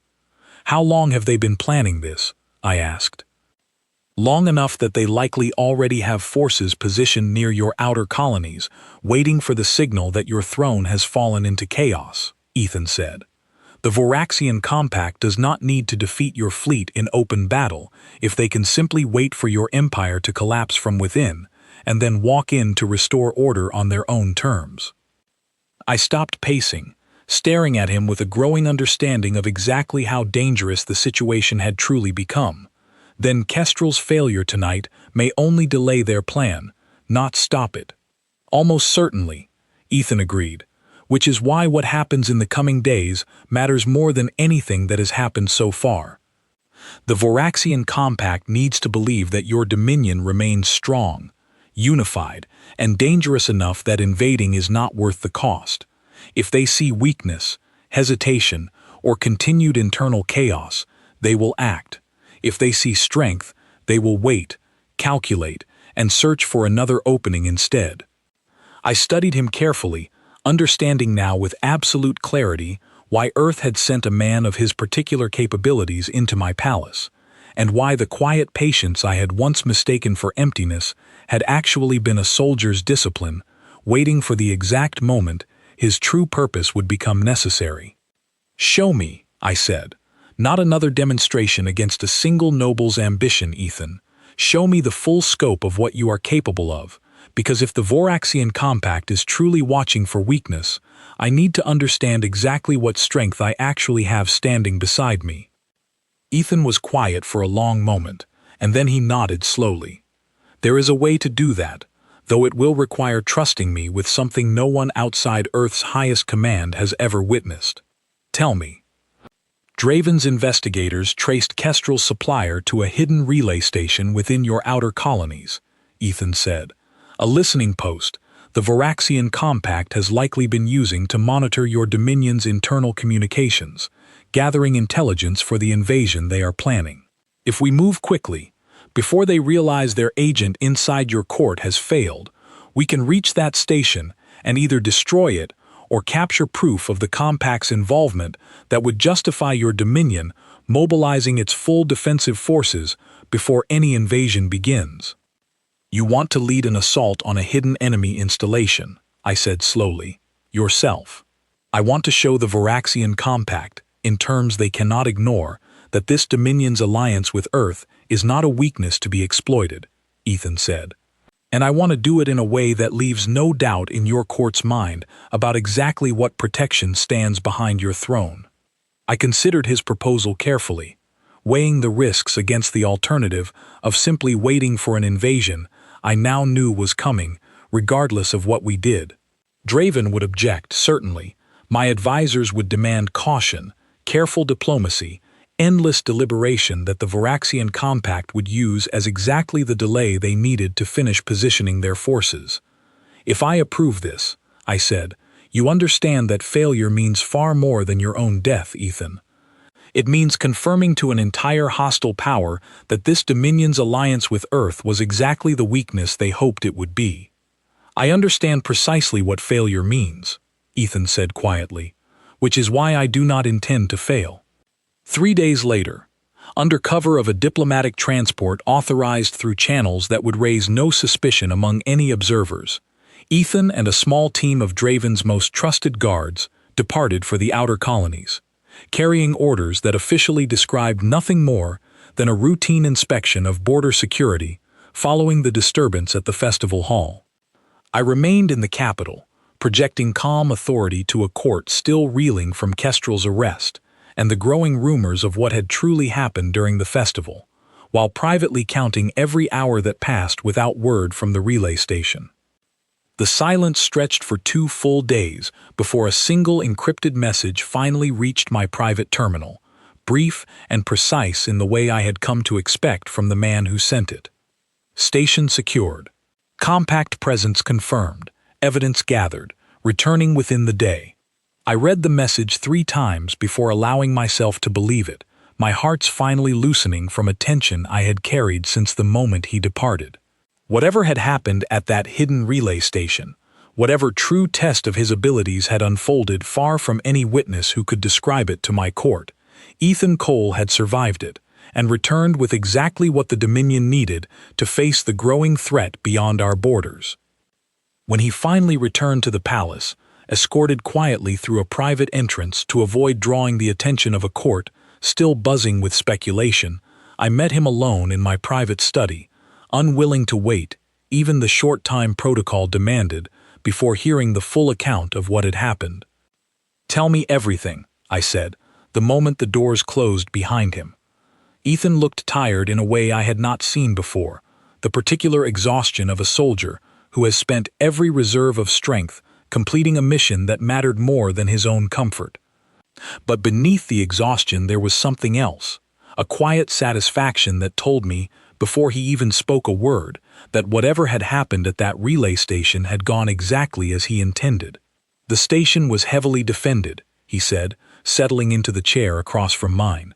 How long have they been planning this? I asked. Long enough that they likely already have forces positioned near your outer colonies, waiting for the signal that your throne has fallen into chaos, Ethan said. The Voraxian Compact does not need to defeat your fleet in open battle if they can simply wait for your empire to collapse from within, and then walk in to restore order on their own terms. I stopped pacing, staring at him with a growing understanding of exactly how dangerous the situation had truly become. Then Kestrel's failure tonight may only delay their plan, not stop it. Almost certainly, Ethan agreed, which is why what happens in the coming days matters more than anything that has happened so far. The Voraxian Compact needs to believe that your dominion remains strong, unified, and dangerous enough that invading is not worth the cost. If they see weakness, hesitation, or continued internal chaos, they will act. If they see strength, they will wait, calculate, and search for another opening instead. I studied him carefully, understanding now with absolute clarity why Earth had sent a man of his particular capabilities into my palace, and why the quiet patience I had once mistaken for emptiness had actually been a soldier's discipline, waiting for the exact moment his true purpose would become necessary. "Show me," I said. "Not another demonstration against a single noble's ambition, Ethan. Show me the full scope of what you are capable of, because if the Voraxian Compact is truly watching for weakness, I need to understand exactly what strength I actually have standing beside me." Ethan was quiet for a long moment, and then he nodded slowly. "There is a way to do that, though it will require trusting me with something no one outside Earth's highest command has ever witnessed. Tell me." Draven's investigators traced Kestrel's supplier to a hidden relay station within your outer colonies, Ethan said. "A listening post the Voraxian Compact has likely been using to monitor your Dominion's internal communications, gathering intelligence for the invasion they are planning. If we move quickly, before they realize their agent inside your court has failed, we can reach that station and either destroy it or capture proof of the Compact's involvement that would justify your Dominion mobilizing its full defensive forces before any invasion begins." "You want to lead an assault on a hidden enemy installation," I said slowly. "Yourself. I want to show the Voraxian Compact, in terms they cannot ignore, that this Dominion's alliance with Earth is not a weakness to be exploited," Ethan said. "And I want to do it in a way that leaves no doubt in your court's mind about exactly what protection stands behind your throne." I considered his proposal carefully, weighing the risks against the alternative of simply waiting for an invasion I now knew was coming, regardless of what we did. Draven would object, certainly. My advisors would demand caution, careful diplomacy, endless deliberation that the Voraxian Compact would use as exactly the delay they needed to finish positioning their forces. "If I approve this," I said, "you understand that failure means far more than your own death, Ethan. It means confirming to an entire hostile power that this Dominion's alliance with Earth was exactly the weakness they hoped it would be." "I understand precisely what failure means," Ethan said quietly, "which is why I do not intend to fail." 3 days later, under cover of a diplomatic transport authorized through channels that would raise no suspicion among any observers, Ethan and a small team of Draven's most trusted guards departed for the outer colonies, carrying orders that officially described nothing more than a routine inspection of border security following the disturbance at the festival hall. I remained in the capital, projecting calm authority to a court still reeling from Kestrel's arrest and the growing rumors of what had truly happened during the festival, while privately counting every hour that passed without word from the relay station. The silence stretched for 2 full days before a single encrypted message finally reached my private terminal, brief and precise in the way I had come to expect from the man who sent it. "Station secured. Compact presence confirmed. Evidence gathered. Returning within the day." I read the message 3 times before allowing myself to believe it, my heart's finally loosening from a tension I had carried since the moment he departed. Whatever had happened at that hidden relay station, whatever true test of his abilities had unfolded far from any witness who could describe it to my court, Ethan Cole had survived it, and returned with exactly what the Dominion needed to face the growing threat beyond our borders. When he finally returned to the palace, escorted quietly through a private entrance to avoid drawing the attention of a court, still buzzing with speculation. I met him alone in my private study, unwilling to wait, even the short time protocol demanded, before hearing the full account of what had happened. "Tell me everything," I said, the moment the doors closed behind him. Ethan looked tired in a way I had not seen before, the particular exhaustion of a soldier who has spent every reserve of strength completing a mission that mattered more than his own comfort. But beneath the exhaustion there was something else, a quiet satisfaction that told me, before he even spoke a word, that whatever had happened at that relay station had gone exactly as he intended. "The station was heavily defended," he said, settling into the chair across from mine.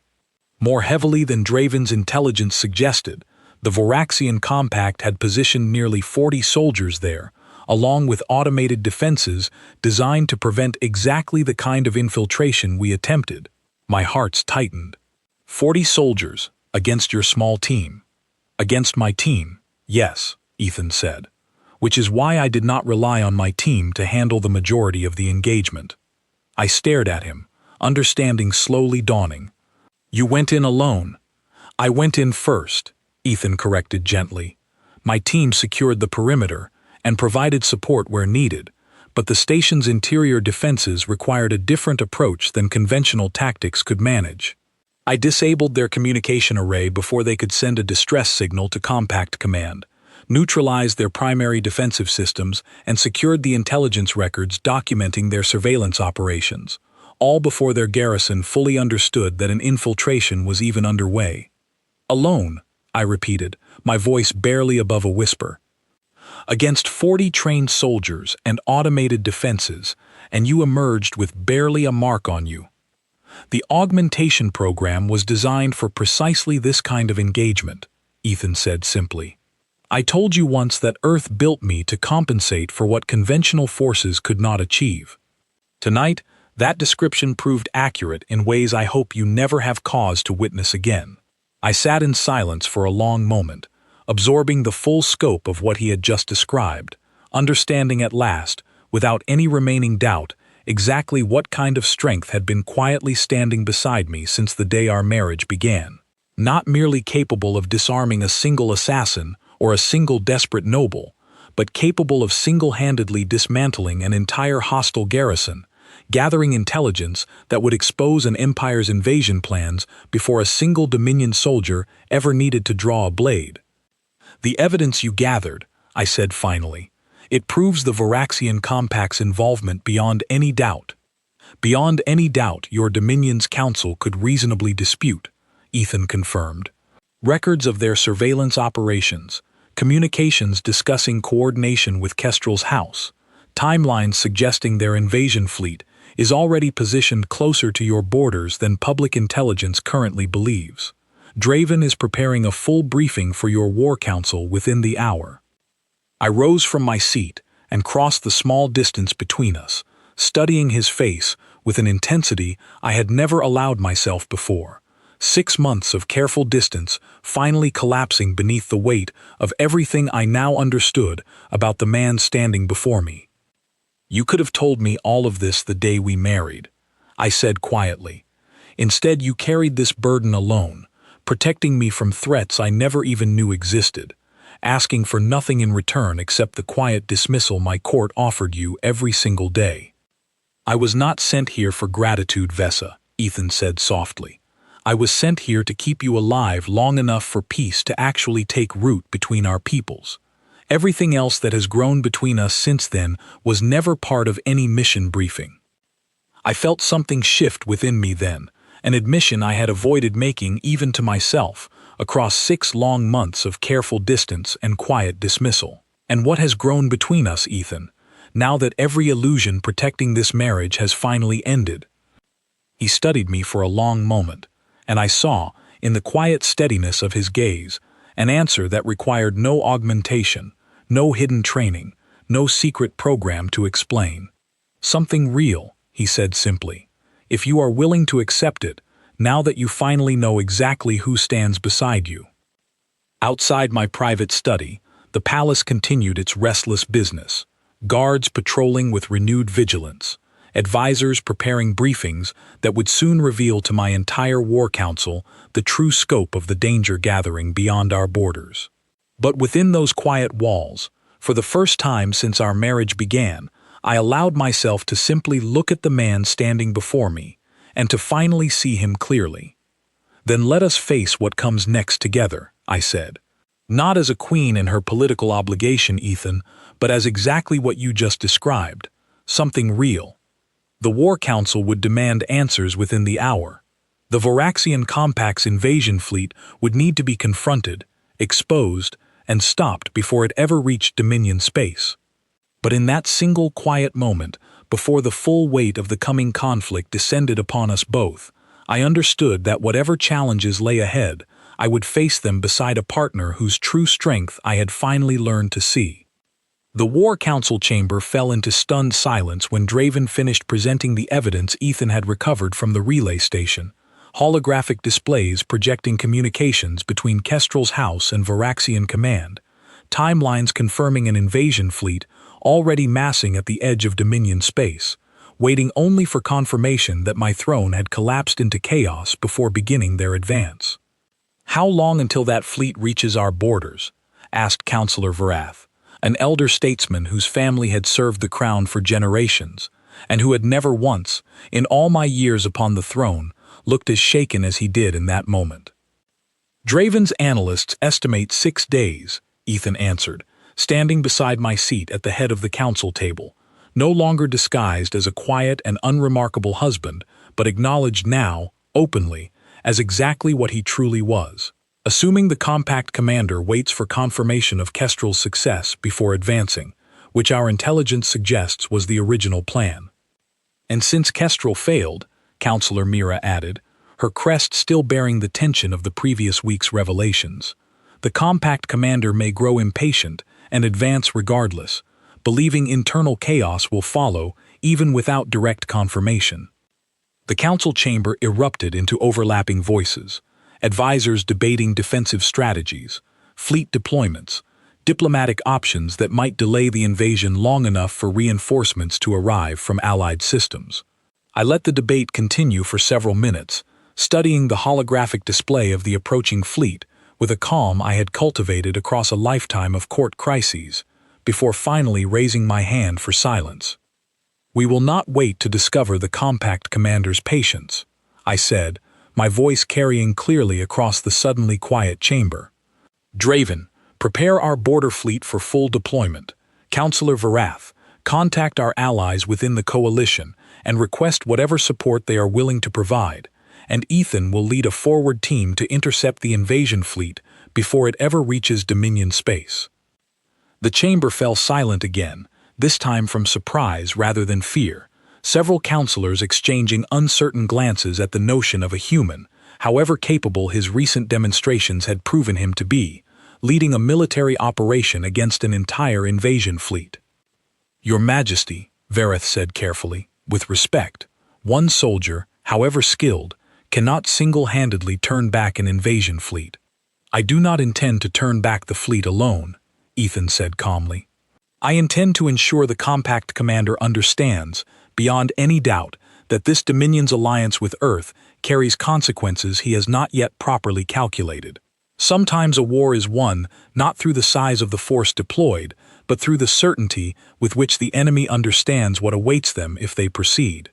"More heavily than Draven's intelligence suggested. The Voraxian Compact had positioned nearly 40 soldiers there, along with automated defenses designed to prevent exactly the kind of infiltration we attempted." My hearts tightened. 40 soldiers, against your small team. "Against my team, yes," Ethan said, "which is why I did not rely on my team to handle the majority of the engagement." I stared at him, understanding slowly dawning. "You went in alone." "I went in first," Ethan corrected gently. "My team secured the perimeter and provided support where needed, but the station's interior defenses required a different approach than conventional tactics could manage. I disabled their communication array before they could send a distress signal to Compact Command, neutralized their primary defensive systems, and secured the intelligence records documenting their surveillance operations, all before their garrison fully understood that an infiltration was even underway." "Alone," I repeated, my voice barely above a whisper. "Against 40 trained soldiers and automated defenses, and you emerged with barely a mark on you. The augmentation program was designed for precisely this kind of engagement," Ethan said simply. "I told you once that Earth built me to compensate for what conventional forces could not achieve. Tonight, that description proved accurate in ways I hope you never have cause to witness again." I sat in silence for a long moment, absorbing the full scope of what he had just described, understanding at last, without any remaining doubt, exactly what kind of strength had been quietly standing beside me since the day our marriage began. Not merely capable of disarming a single assassin or a single desperate noble, but capable of single-handedly dismantling an entire hostile garrison, gathering intelligence that would expose an empire's invasion plans before a single Dominion soldier ever needed to draw a blade. "The evidence you gathered," I said finally, "it proves the Voraxian Compact's involvement beyond any doubt." "Beyond any doubt your Dominion's council could reasonably dispute," Ethan confirmed. "Records of their surveillance operations, communications discussing coordination with Kestrel's house, timelines suggesting their invasion fleet is already positioned closer to your borders than public intelligence currently believes. Draven is preparing a full briefing for your war council within the hour." I rose from my seat and crossed the small distance between us, studying his face with an intensity I had never allowed myself before. 6 months of careful distance finally collapsing beneath the weight of everything I now understood about the man standing before me. "You could have told me all of this the day we married," I said quietly. "Instead, you carried this burden alone, protecting me from threats I never even knew existed, asking for nothing in return except the quiet dismissal my court offered you every single day." "I was not sent here for gratitude, Vesa," Ethan said softly. "I was sent here to keep you alive long enough for peace to actually take root between our peoples. Everything else that has grown between us since then was never part of any mission briefing." I felt something shift within me then, an admission I had avoided making even to myself, across 6 long months of careful distance and quiet dismissal. "And what has grown between us, Ethan, now that every illusion protecting this marriage has finally ended?" He studied me for a long moment, and I saw, in the quiet steadiness of his gaze, an answer that required no augmentation, no hidden training, no secret program to explain. "Something real," he said simply. "If you are willing to accept it, now that you finally know exactly who stands beside you." Outside my private study, the palace continued its restless business. guards patrolling with renewed vigilance, advisors preparing briefings that would soon reveal to my entire war council the true scope of the danger gathering beyond our borders. But within those quiet walls, for the first time since our marriage began, I allowed myself to simply look at the man standing before me, and to finally see him clearly. "Then let us face what comes next together," I said. "Not as a queen in her political obligation, Ethan, but as exactly what you just described, something real. The War Council would demand answers within the hour. The Voraxian Compact's invasion fleet would need to be confronted, exposed, and stopped before it ever reached Dominion space. But in that single quiet moment, before the full weight of the coming conflict descended upon us both, I understood that whatever challenges lay ahead, I would face them beside a partner whose true strength I had finally learned to see." The War Council chamber fell into stunned silence when Draven finished presenting the evidence Ethan had recovered from the relay station, holographic displays projecting communications between Kestrel's house and Voraxian command, timelines confirming an invasion fleet already massing at the edge of Dominion space, waiting only for confirmation that my throne had collapsed into chaos before beginning their advance. "How long until that fleet reaches our borders?" asked Councillor Varath, an elder statesman whose family had served the crown for generations, and who had never once, in all my years upon the throne, looked as shaken as he did in that moment. "Draven's analysts estimate 6 days," Ethan answered, standing beside my seat at the head of the council table, no longer disguised as a quiet and unremarkable husband, but acknowledged now, openly, as exactly what he truly was. "Assuming the Compact commander waits for confirmation of Kestrel's success before advancing, which our intelligence suggests was the original plan." "And since Kestrel failed," Councillor Mira added, her crest still bearing the tension of the previous week's revelations, "the Compact commander may grow impatient and advance regardless, believing internal chaos will follow even without direct confirmation." The council chamber erupted into overlapping voices, advisors debating defensive strategies, fleet deployments, diplomatic options that might delay the invasion long enough for reinforcements to arrive from allied systems. I let the debate continue for several minutes, studying the holographic display of the approaching fleet with a calm I had cultivated across a lifetime of court crises, before finally raising my hand for silence. "We will not wait to discover the Compact commander's patience," I said, my voice carrying clearly across the suddenly quiet chamber. "Draven, prepare our border fleet for full deployment. Councillor Varath, contact our allies within the coalition and request whatever support they are willing to provide, and Ethan will lead a forward team to intercept the invasion fleet before it ever reaches Dominion space." The chamber fell silent again, this time from surprise rather than fear, several councillors exchanging uncertain glances at the notion of a human, however capable his recent demonstrations had proven him to be, leading a military operation against an entire invasion fleet. "Your Majesty," Vareth said carefully, "with respect, one soldier, however skilled, cannot single-handedly turn back an invasion fleet." "I do not intend to turn back the fleet alone," Ethan said calmly. "I intend to ensure the Compact commander understands, beyond any doubt, that this Dominion's alliance with Earth carries consequences he has not yet properly calculated. Sometimes a war is won not through the size of the force deployed, but through the certainty with which the enemy understands what awaits them if they proceed."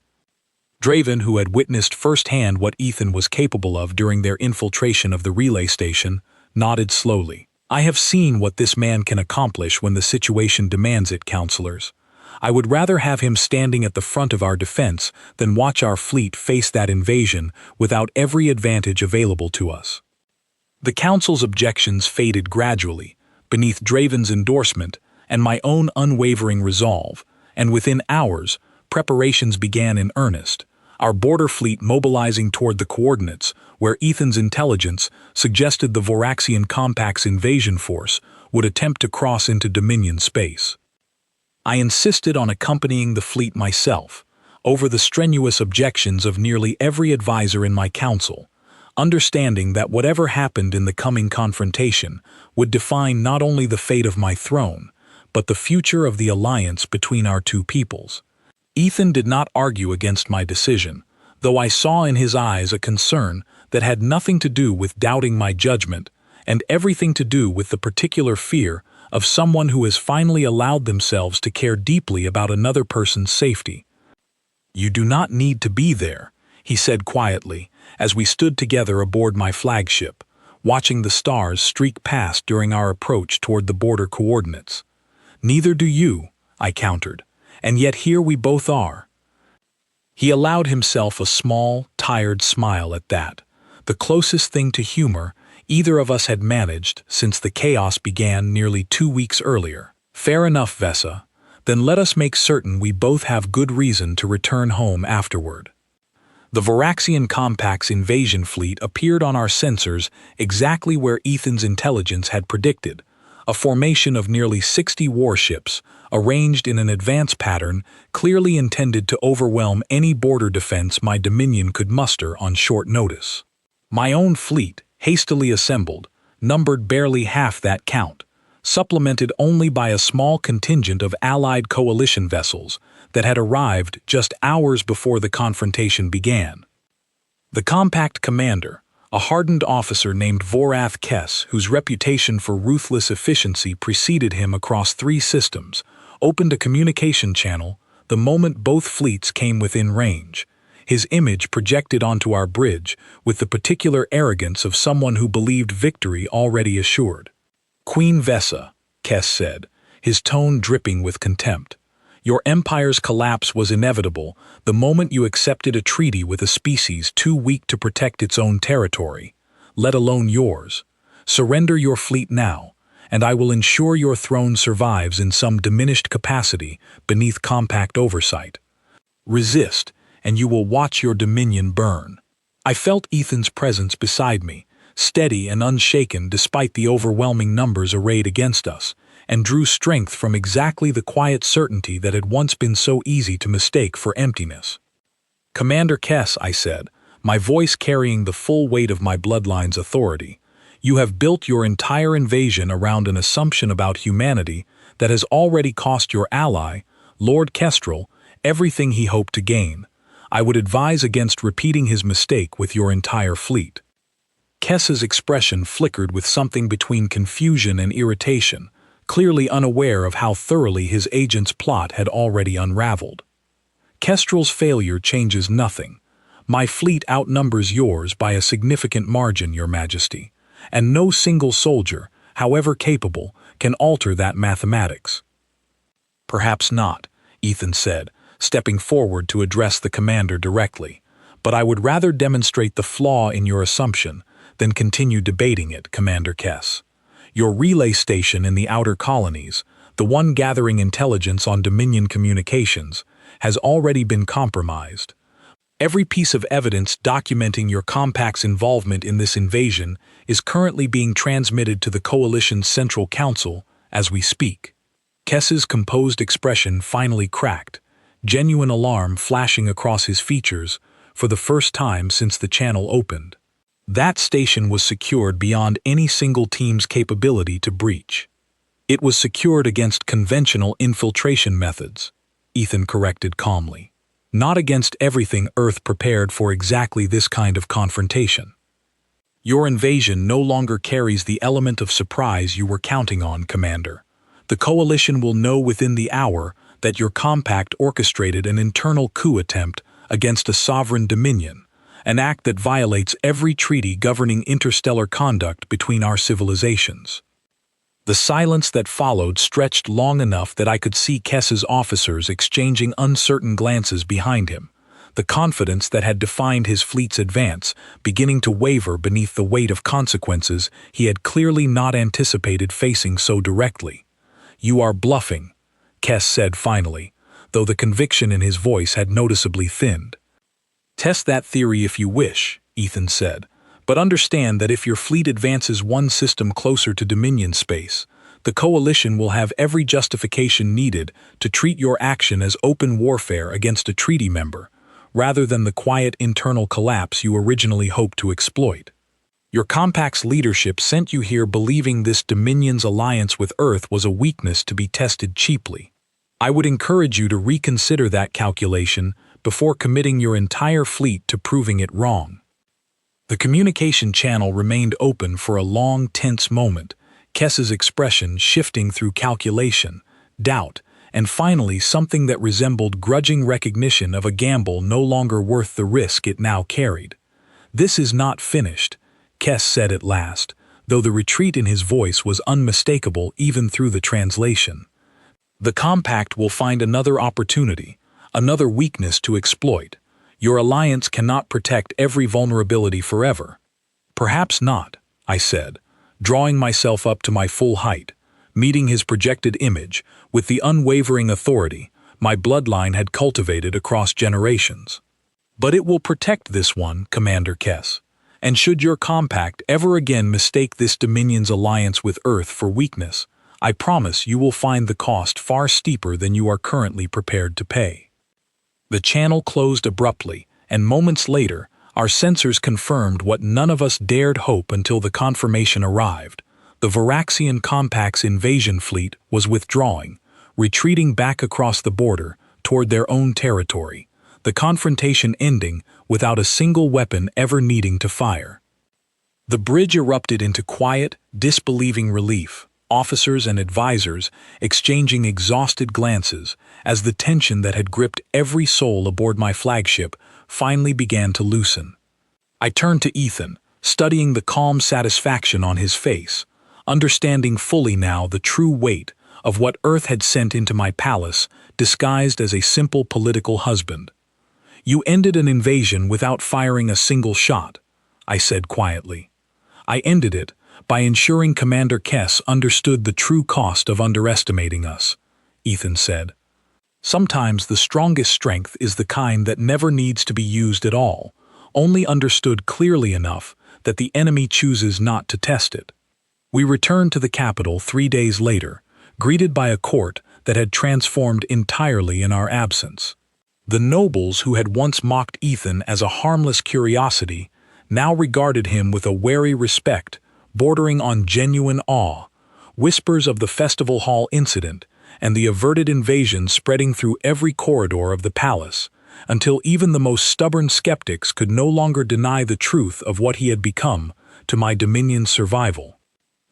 Draven, who had witnessed firsthand what Ethan was capable of during their infiltration of the relay station, nodded slowly. "I have seen what this man can accomplish when the situation demands it, councillors. I would rather have him standing at the front of our defense than watch our fleet face that invasion without every advantage available to us." The council's objections faded gradually, beneath Draven's endorsement and my own unwavering resolve, and within hours, preparations began in earnest, our border fleet mobilizing toward the coordinates where Ethan's intelligence suggested the Voraxian Compact's invasion force would attempt to cross into Dominion space. I insisted on accompanying the fleet myself, over the strenuous objections of nearly every advisor in my council, understanding that whatever happened in the coming confrontation would define not only the fate of my throne, but the future of the alliance between our two peoples. Ethan did not argue against my decision, though I saw in his eyes a concern that had nothing to do with doubting my judgment and everything to do with the particular fear of someone who has finally allowed themselves to care deeply about another person's safety. "You do not need to be there," he said quietly, as we stood together aboard my flagship, watching the stars streak past during our approach toward the border coordinates. "Neither do you," I countered, "and yet here we both are." He allowed himself a small, tired smile at that, the closest thing to humor either of us had managed since the chaos began nearly 2 weeks earlier. "Fair enough, Vesa. Then let us make certain we both have good reason to return home afterward." The Varaxian Compact's invasion fleet appeared on our sensors exactly where Ethan's intelligence had predicted, a formation of nearly 60 warships, arranged in an advance pattern clearly intended to overwhelm any border defense my Dominion could muster on short notice. My own fleet, hastily assembled, numbered barely half that count, supplemented only by a small contingent of Allied coalition vessels that had arrived just hours before the confrontation began. The Compact commander, a hardened officer named Vorath Kess, whose reputation for ruthless efficiency preceded him across 3 systems, opened a communication channel the moment both fleets came within range, his image projected onto our bridge with the particular arrogance of someone who believed victory already assured. "Queen Vesa," Kess said, his tone dripping with contempt, "your empire's collapse was inevitable the moment you accepted a treaty with a species too weak to protect its own territory, let alone yours. Surrender your fleet now, and I will ensure your throne survives in some diminished capacity beneath Compact oversight. Resist, and you will watch your Dominion burn." I felt Ethan's presence beside me, steady and unshaken despite the overwhelming numbers arrayed against us, and drew strength from exactly the quiet certainty that had once been so easy to mistake for emptiness. "Commander Kess," I said, my voice carrying the full weight of my bloodline's authority, "you have built your entire invasion around an assumption about humanity that has already cost your ally, Lord Kestrel, everything he hoped to gain. I would advise against repeating his mistake with your entire fleet." Kess's expression flickered with something between confusion and irritation, clearly unaware of how thoroughly his agent's plot had already unraveled. "Kestrel's failure changes nothing. My fleet outnumbers yours by a significant margin, Your Majesty, and no single soldier, however capable, can alter that mathematics." "Perhaps not," Ethan said, stepping forward to address the commander directly, "but I would rather demonstrate the flaw in your assumption than continue debating it, Commander Kess. Your relay station in the outer colonies, the one gathering intelligence on Dominion communications, has already been compromised. Every piece of evidence documenting your Compact's involvement in this invasion is currently being transmitted to the Coalition's Central Council as we speak." Kess's composed expression finally cracked, genuine alarm flashing across his features for the first time since the channel opened. That station was secured beyond any single team's capability to breach. "It was secured against conventional infiltration methods," Ethan corrected calmly, "not against everything Earth prepared for exactly this kind of confrontation. Your invasion no longer carries the element of surprise you were counting on, Commander. The Coalition will know within the hour that your Compact orchestrated an internal coup attempt against a sovereign Dominion, an act that violates every treaty governing interstellar conduct between our civilizations." The silence that followed stretched long enough that I could see Kess's officers exchanging uncertain glances behind him, the confidence that had defined his fleet's advance beginning to waver beneath the weight of consequences he had clearly not anticipated facing so directly. "You are bluffing," Kess said finally, though the conviction in his voice had noticeably thinned. "Test that theory if you wish," Ethan said, "but understand that if your fleet advances one system closer to Dominion space, the Coalition will have every justification needed to treat your action as open warfare against a treaty member, rather than the quiet internal collapse you originally hoped to exploit." Your compact's leadership sent you here believing this Dominion's alliance with Earth was a weakness to be tested cheaply. I would encourage you to reconsider that calculation before committing your entire fleet to proving it wrong. The communication channel remained open for a long, tense moment, Kess's expression shifting through calculation, doubt, and finally something that resembled grudging recognition of a gamble no longer worth the risk it now carried. "This is not finished," Kess said at last, though the retreat in his voice was unmistakable even through the translation. "The Compact will find another opportunity, another weakness to exploit. Your alliance cannot protect every vulnerability forever." "Perhaps not," I said, drawing myself up to my full height, meeting his projected image with the unwavering authority my bloodline had cultivated across generations. "But it will protect this one, Commander Kess, and should your compact ever again mistake this Dominion's alliance with Earth for weakness, I promise you will find the cost far steeper than you are currently prepared to pay." The channel closed abruptly, and moments later, our sensors confirmed what none of us dared hope until the confirmation arrived. The Varaxian Compact's invasion fleet was withdrawing, retreating back across the border toward their own territory, the confrontation ending without a single weapon ever needing to fire. The bridge erupted into quiet, disbelieving relief, officers and advisors exchanging exhausted glances as the tension that had gripped every soul aboard my flagship finally began to loosen. I turned to Ethan, studying the calm satisfaction on his face, understanding fully now the true weight of what Earth had sent into my palace disguised as a simple political husband. "You ended an invasion without firing a single shot," I said quietly. "I ended it by ensuring Commander Kess understood the true cost of underestimating us," Ethan said. "Sometimes the strongest strength is the kind that never needs to be used at all, only understood clearly enough that the enemy chooses not to test it." We returned to the capital 3 days later, greeted by a court that had transformed entirely in our absence. The nobles who had once mocked Ethan as a harmless curiosity now regarded him with a wary respect, bordering on genuine awe. Whispers of the festival hall incident and the averted invasion spreading through every corridor of the palace, until even the most stubborn skeptics could no longer deny the truth of what he had become to my Dominion's survival.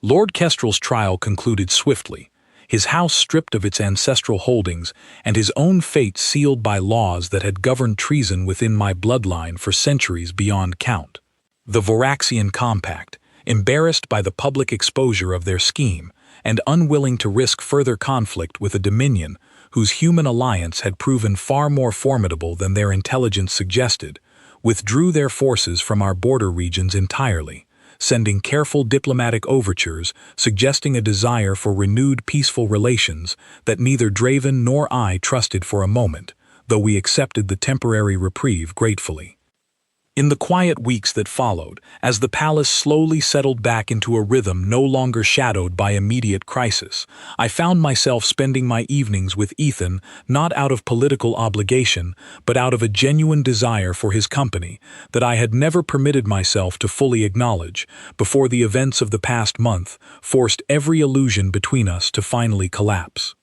Lord Kestrel's trial concluded swiftly, his house stripped of its ancestral holdings and his own fate sealed by laws that had governed treason within my bloodline for centuries beyond count. The Varaxian Compact, embarrassed by the public exposure of their scheme and unwilling to risk further conflict with a Dominion whose human alliance had proven far more formidable than their intelligence suggested, withdrew their forces from our border regions entirely, sending careful diplomatic overtures suggesting a desire for renewed peaceful relations that neither Draven nor I trusted for a moment, though we accepted the temporary reprieve gratefully. In the quiet weeks that followed, as the palace slowly settled back into a rhythm no longer shadowed by immediate crisis, I found myself spending my evenings with Ethan not out of political obligation, but out of a genuine desire for his company that I had never permitted myself to fully acknowledge before the events of the past month forced every illusion between us to finally collapse.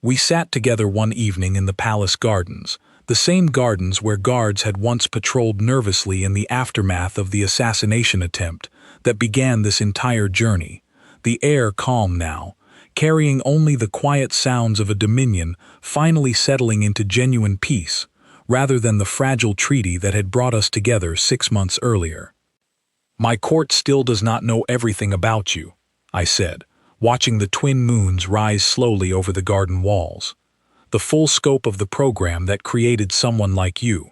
We sat together one evening in the palace gardens, the same gardens where guards had once patrolled nervously in the aftermath of the assassination attempt that began this entire journey, the air calm now, carrying only the quiet sounds of a Dominion finally settling into genuine peace, rather than the fragile treaty that had brought us together 6 months earlier. "My court still does not know everything about you," I said, watching the twin moons rise slowly over the garden walls. "The full scope of the program that created someone like you,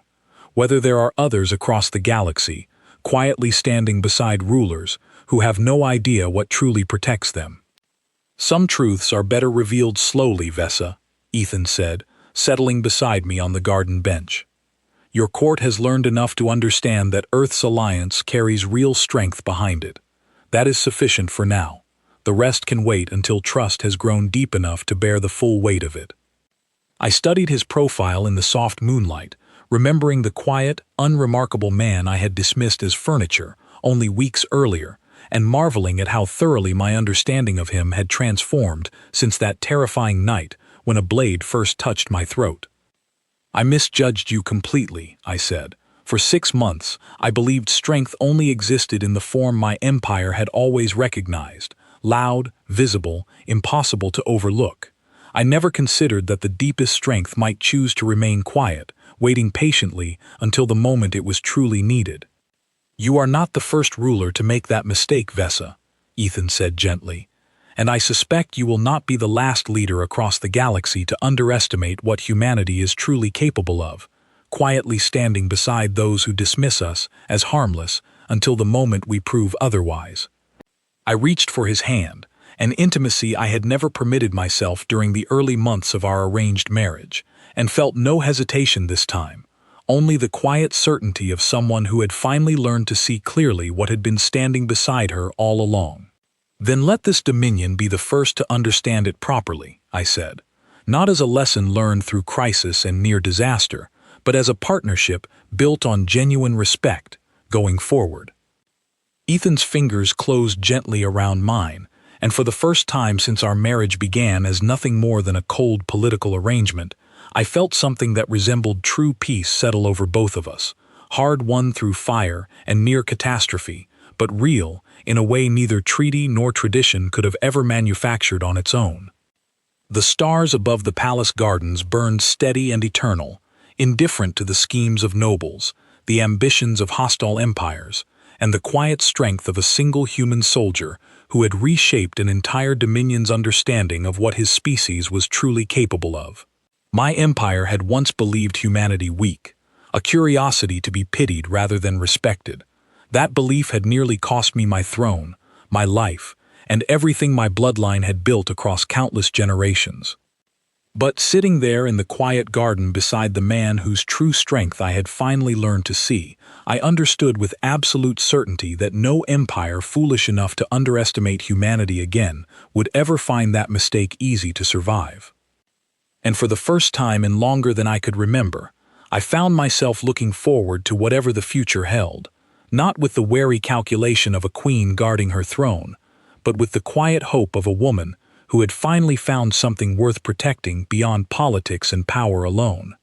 whether there are others across the galaxy, quietly standing beside rulers who have no idea what truly protects them. Some truths are better revealed slowly, Vesa," Ethan said, settling beside me on the garden bench. "Your court has learned enough to understand that Earth's alliance carries real strength behind it. That is sufficient for now. The rest can wait until trust has grown deep enough to bear the full weight of it." I studied his profile in the soft moonlight, remembering the quiet, unremarkable man I had dismissed as furniture, only weeks earlier, and marveling at how thoroughly my understanding of him had transformed since that terrifying night when a blade first touched my throat. "I misjudged you completely," I said. "For 6 months, I believed strength only existed in the form my empire had always recognized, loud, visible, impossible to overlook. I never considered that the deepest strength might choose to remain quiet, waiting patiently until the moment it was truly needed." "You are not the first ruler to make that mistake, Vesa," Ethan said gently, "and I suspect you will not be the last leader across the galaxy to underestimate what humanity is truly capable of, quietly standing beside those who dismiss us as harmless until the moment we prove otherwise." I reached for his hand, an intimacy I had never permitted myself during the early months of our arranged marriage, and felt no hesitation this time, only the quiet certainty of someone who had finally learned to see clearly what had been standing beside her all along. "Then let this dominion be the first to understand it properly," I said, "not as a lesson learned through crisis and near disaster, but as a partnership built on genuine respect, going forward." Ethan's fingers closed gently around mine, and for the first time since our marriage began as nothing more than a cold political arrangement, I felt something that resembled true peace settle over both of us, hard-won through fire and near catastrophe, but real in a way neither treaty nor tradition could have ever manufactured on its own. The stars above the palace gardens burned steady and eternal, indifferent to the schemes of nobles, the ambitions of hostile empires, and the quiet strength of a single human soldier who had reshaped an entire dominion's understanding of what his species was truly capable of. My empire had once believed humanity weak, a curiosity to be pitied rather than respected. That belief had nearly cost me my throne, my life, and everything my bloodline had built across countless generations. But sitting there in the quiet garden beside the man whose true strength I had finally learned to see, I understood with absolute certainty that no empire foolish enough to underestimate humanity again would ever find that mistake easy to survive. And for the first time in longer than I could remember, I found myself looking forward to whatever the future held, not with the wary calculation of a queen guarding her throne, but with the quiet hope of a woman who had finally found something worth protecting beyond politics and power alone.